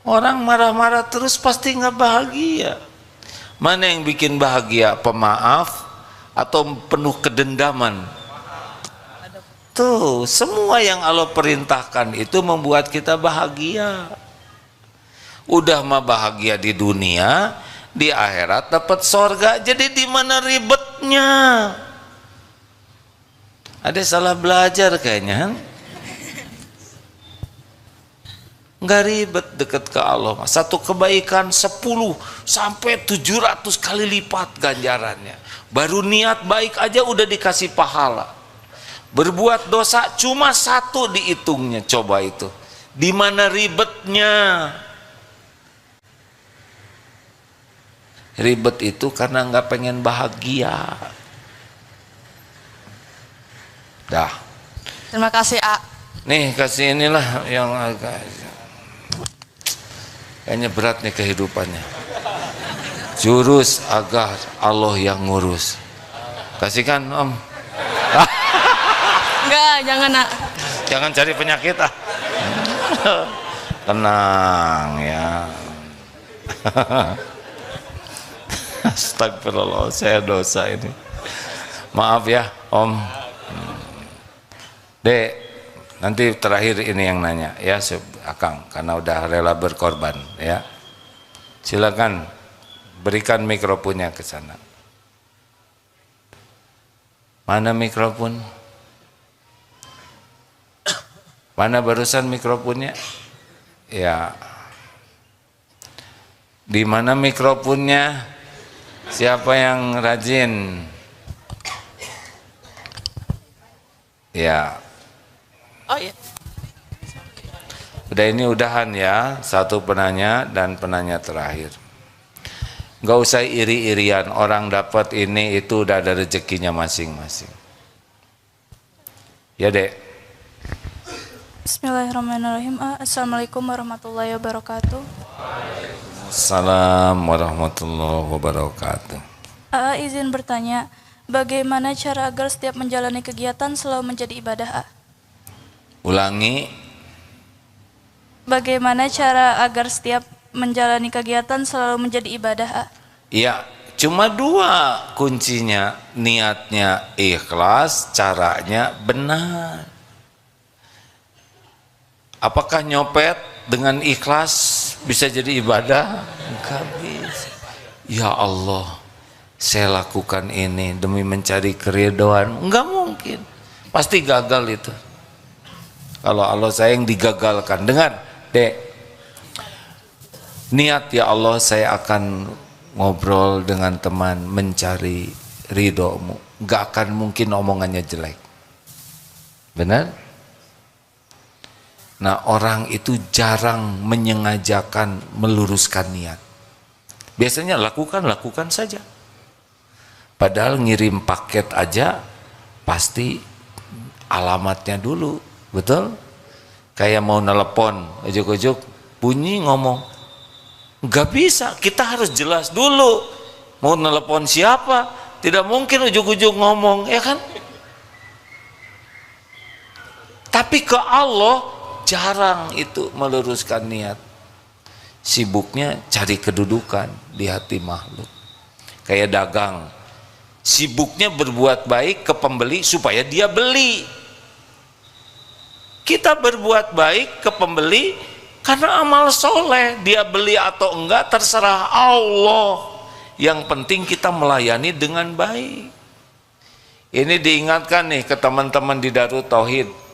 Orang marah-marah terus pasti nggak bahagia. Mana yang bikin bahagia? Pemaaf atau penuh kedendaman? Tuh, semua yang Allah perintahkan itu membuat kita bahagia. Udah mah bahagia di dunia, di akhirat dapat sorga. Jadi di mana ribetnya? Ada salah belajar kayaknya. Nggak ribet deket ke Allah. Satu kebaikan 10 sampai 700 kali lipat ganjarannya. Baru niat baik aja udah dikasih pahala. Berbuat dosa cuma 1 dihitungnya. Coba itu. Di mana ribetnya? Ribet itu karena nggak pengen bahagia. Dah. Terima kasih Nih kasih inilah yang agak kayaknya berat nih kehidupannya. Jurus agar Allah yang ngurus. Kasihkan Om. Enggak, jangan Jangan cari penyakit Tenang ya. Astagfirullah, saya dosa ini. Maaf ya Om. Dek, nanti terakhir ini yang nanya ya Akang, karena udah rela berkorban ya. Silakan berikan mikrofonnya ke sana. Mana mikrofon? Mana barusan mikrofonnya? Ya. Di mana mikrofonnya? Siapa yang rajin? Ya. Oh iya. Udah, ini udahan ya, satu penanya dan penanya terakhir. Gak usah iri-irian, orang dapat ini itu udah ada rezekinya masing-masing. Ya Dek. Bismillahirrahmanirrahim. Assalamualaikum warahmatullahi wabarakatuh. Assalamualaikum warahmatullahi wabarakatuh. Izin bertanya, bagaimana cara agar setiap menjalani kegiatan selalu menjadi ibadah? Ulangi. Bagaimana cara agar setiap menjalani kegiatan selalu menjadi ibadah? Ya, cuma dua kuncinya, niatnya ikhlas, caranya benar. Apakah nyopet dengan ikhlas bisa jadi ibadah? Enggak bisa. Ya Allah, saya lakukan ini demi mencari keridhaan. Enggak mungkin. Pasti gagal itu. Kalau Allah sayang digagalkan. Dengar, Dek. Niat ya Allah, saya akan ngobrol dengan teman mencari ridhomu. Enggak akan mungkin omongannya jelek. Benar? Nah, orang itu jarang menyengajakan meluruskan niat. Biasanya lakukan saja. Padahal ngirim paket aja pasti alamatnya dulu, betul? Kayak mau nelepon, ujuk-ujuk bunyi ngomong. Nggak bisa, kita harus jelas dulu. Mau nelepon siapa? Tidak mungkin ujuk-ujuk ngomong, ya kan? Tapi ke Allah jarang itu meluruskan niat. Sibuknya cari kedudukan di hati makhluk. Kayak dagang. Sibuknya berbuat baik ke pembeli supaya dia beli. Kita berbuat baik ke pembeli karena amal soleh. Dia beli atau enggak terserah Allah. Yang penting kita melayani dengan baik. Ini diingatkan nih ke teman-teman di Darut Tauhid.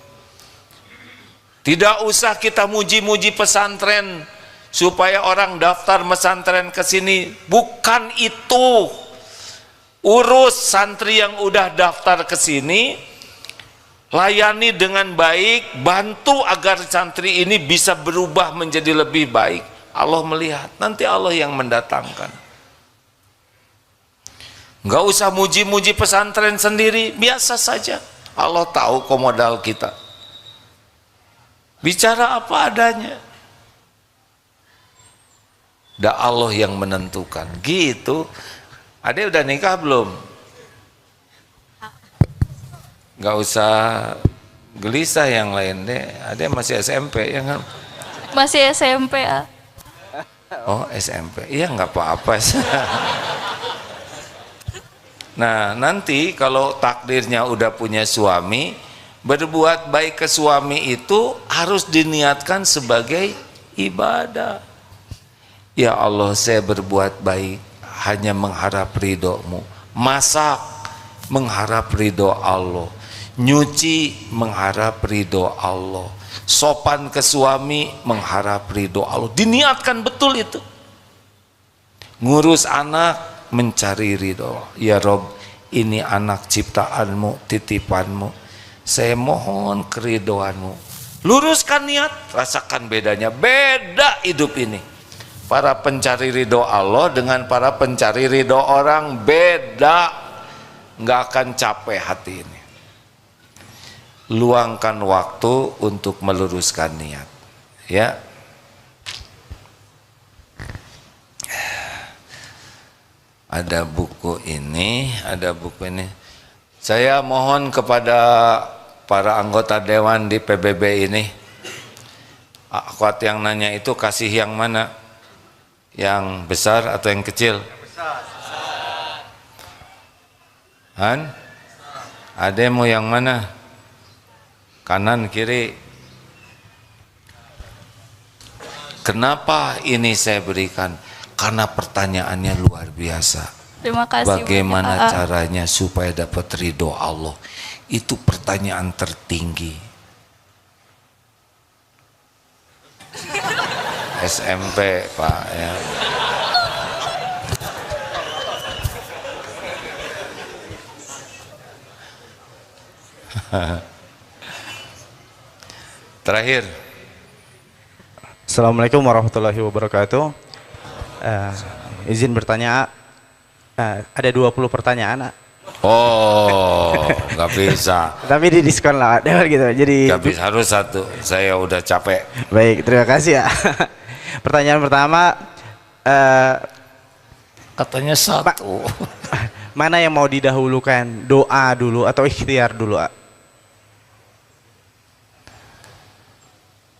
Tidak usah kita muji-muji pesantren supaya orang daftar pesantren ke sini. Bukan itu. Urus santri yang udah daftar ke sini, layani dengan baik, bantu agar santri ini bisa berubah menjadi lebih baik. Allah melihat, nanti Allah yang mendatangkan. Enggak usah muji-muji pesantren sendiri, biasa saja. Allah tahu komodal kita. Bicara apa adanya. Dah Allah yang menentukan. Gitu. Ade udah nikah belum? Gak usah gelisah yang lain deh. Ade masih SMP ya kan? Masih SMP. Oh SMP. Iya nggak apa-apa. Nah nanti kalau takdirnya udah punya suami, berbuat baik ke suami itu harus diniatkan sebagai ibadah. Ya Allah, saya berbuat baik hanya mengharap ridho-Mu. Masak mengharap ridho Allah. Nyuci mengharap ridho Allah. Sopan ke suami mengharap ridho Allah. Diniatkan betul itu. Ngurus anak mencari ridho. Ya Rob, ini anak ciptaan-Mu, titipan-Mu. Saya mohon keridhoan-Mu. Luruskan niat, rasakan bedanya. Beda hidup ini. Para pencari ridho Allah dengan para pencari ridho orang beda. Nggak akan capek hati ini. Luangkan waktu untuk meluruskan niat. Ya. Ada buku ini, ada buku ini. Saya mohon kepada para anggota dewan di PBB ini, akhwat yang nanya itu kasih yang mana? Yang besar atau yang kecil? Han? Ade mau yang mana? Kanan, kiri? Kenapa ini saya berikan? Karena pertanyaannya luar biasa. Terima kasih. Bagaimana caranya supaya dapat ridho Allah? Itu pertanyaan tertinggi. SMP Pak ya. Terakhir. Assalamualaikum warahmatullahi wabarakatuh. Izin bertanya, ada 20 pertanyaan. Oh, nggak bisa. Tapi di diskon lah, gitu. Jadi Nggak bisa, harus satu. Saya udah capek. baik, terima kasih ya. Pertanyaan pertama, Katanya satu. mana yang mau didahulukan, doa dulu atau ikhtiar dulu?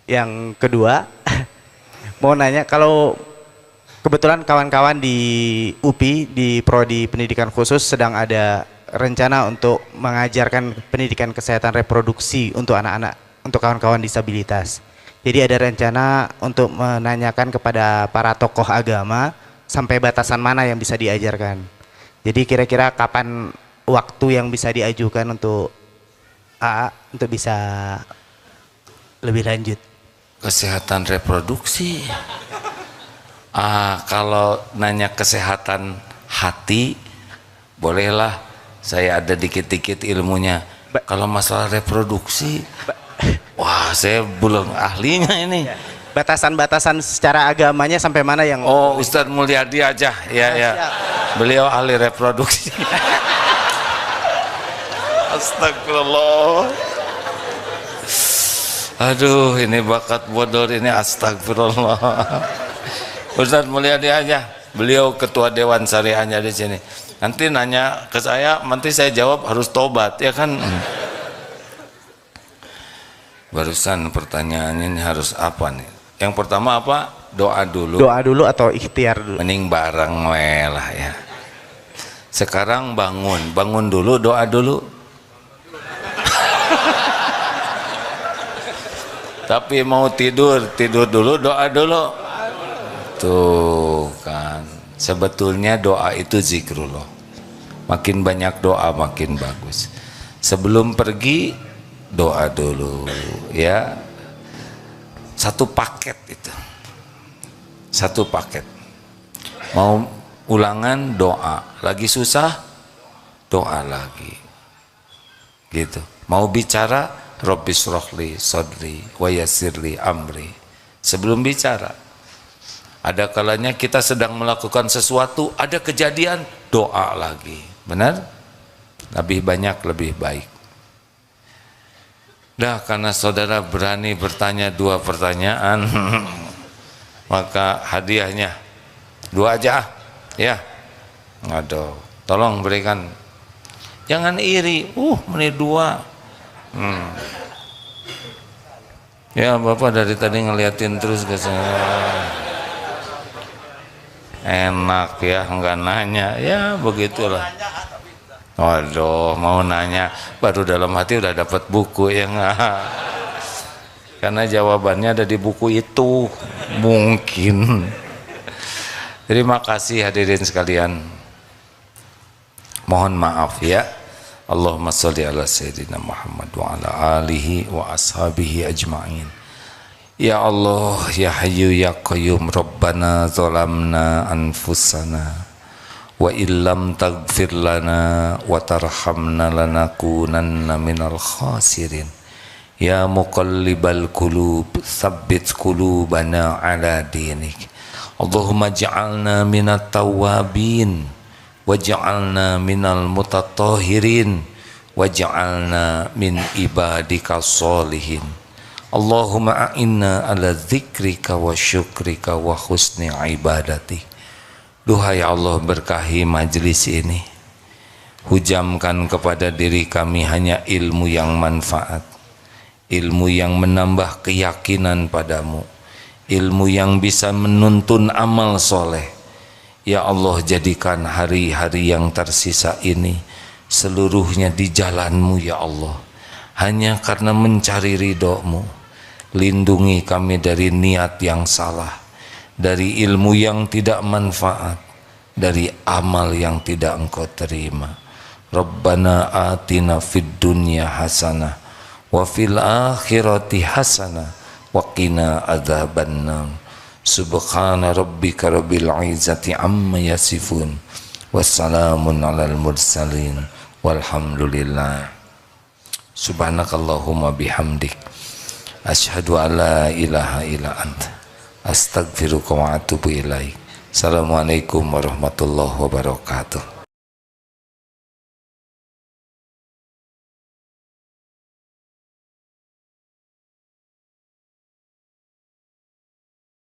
Yang kedua, mau nanya, kalau kebetulan kawan-kawan di UPI di Prodi Pendidikan Khusus sedang ada rencana untuk mengajarkan pendidikan kesehatan reproduksi untuk anak-anak, untuk kawan-kawan disabilitas. Jadi ada rencana untuk menanyakan kepada para tokoh agama sampai batasan mana yang bisa diajarkan. Jadi kira-kira kapan waktu yang bisa diajukan untuk AA untuk bisa lebih lanjut? Kesehatan reproduksi. Kalau nanya kesehatan hati, bolehlah, saya ada dikit-dikit ilmunya. Kalau masalah reproduksi, wah saya belum ahlinya ini. Batasan-batasan secara agamanya sampai mana yang... Oh, Ustadz Mulyadi aja, ya. Beliau ahli reproduksi. Astagfirullah. Aduh, ini bakat bodor ini, astagfirullah. Ustadz Mulyadi aja, beliau ketua dewan syariahnya di sini. Nanti nanya ke saya, nanti saya jawab harus tobat, ya kan? Barusan pertanyaannya ini harus apa nih? Yang pertama apa? Doa dulu. Doa dulu atau ikhtiar dulu? Mending bareng lah ya. Sekarang bangun dulu, doa dulu. Tapi mau tidur dulu, doa dulu. Tuh kan, sebetulnya doa itu zikrullah. Makin banyak doa makin bagus. Sebelum pergi doa dulu ya. Satu paket itu. Satu paket. Mau ulangan doa, lagi susah doa lagi. Gitu. Mau bicara Rabbi shrahli sadri wa yassirli amri. Sebelum bicara, ada kalanya kita sedang melakukan sesuatu, ada kejadian, doa lagi. Benar? Lebih banyak lebih baik. Dah, karena saudara berani bertanya 2 pertanyaan, maka hadiahnya 2 aja, ya. Aduh, tolong berikan. Jangan iri. Menit 2. Ya, Bapak dari tadi ngeliatin terus ke saya. Enak ya, enggak nanya. Ya, begitulah. Waduh, mau nanya baru dalam hati udah dapat buku ya enggak? Karena jawabannya ada di buku itu. Mungkin. Terima kasih hadirin sekalian. Mohon maaf ya. Allahumma sholli ala sayyidina Muhammad wa ala alihi wa ashabihi ajma'in. Ya Allah, ya Hayyu ya Qayyum, Rabbana zalamna anfusana wa illam taghfir lana wa tarhamna lanakunanna minal khasirin. Ya muqallibal qulub, tsabbit qulubana ala dinik. Allahumma ja'alna minat tawwabin waj'alna minal mutatahhirin waj'alna min ibadika sholihin. Allahumma a'inna ala dzikrika wa syukrika wa husni ibadati. Duhai Allah, berkahi majlis ini, hujamkan kepada diri kami hanya ilmu yang manfaat, ilmu yang menambah keyakinan padamu, ilmu yang bisa menuntun amal soleh. Ya Allah, jadikan hari-hari yang tersisa ini seluruhnya di jalan-Mu ya Allah, hanya karena mencari ridho-Mu. Lindungi kami dari niat yang salah, dari ilmu yang tidak manfaat, dari amal yang tidak Engkau terima. Rabbana atina fid dunya hasanah wa fil akhirati hasanah wa qina adzabannar. Subhana rabbika rabbil izzati amma yasifun. Wassalamun alal mursalin. Walhamdulillah. Subhanakallahumma bihamdik. Asyhadu an la ilaha illa anta. Astaghfiruka wa atubu ilaik. Assalamualaikum warahmatullahi wabarakatuh.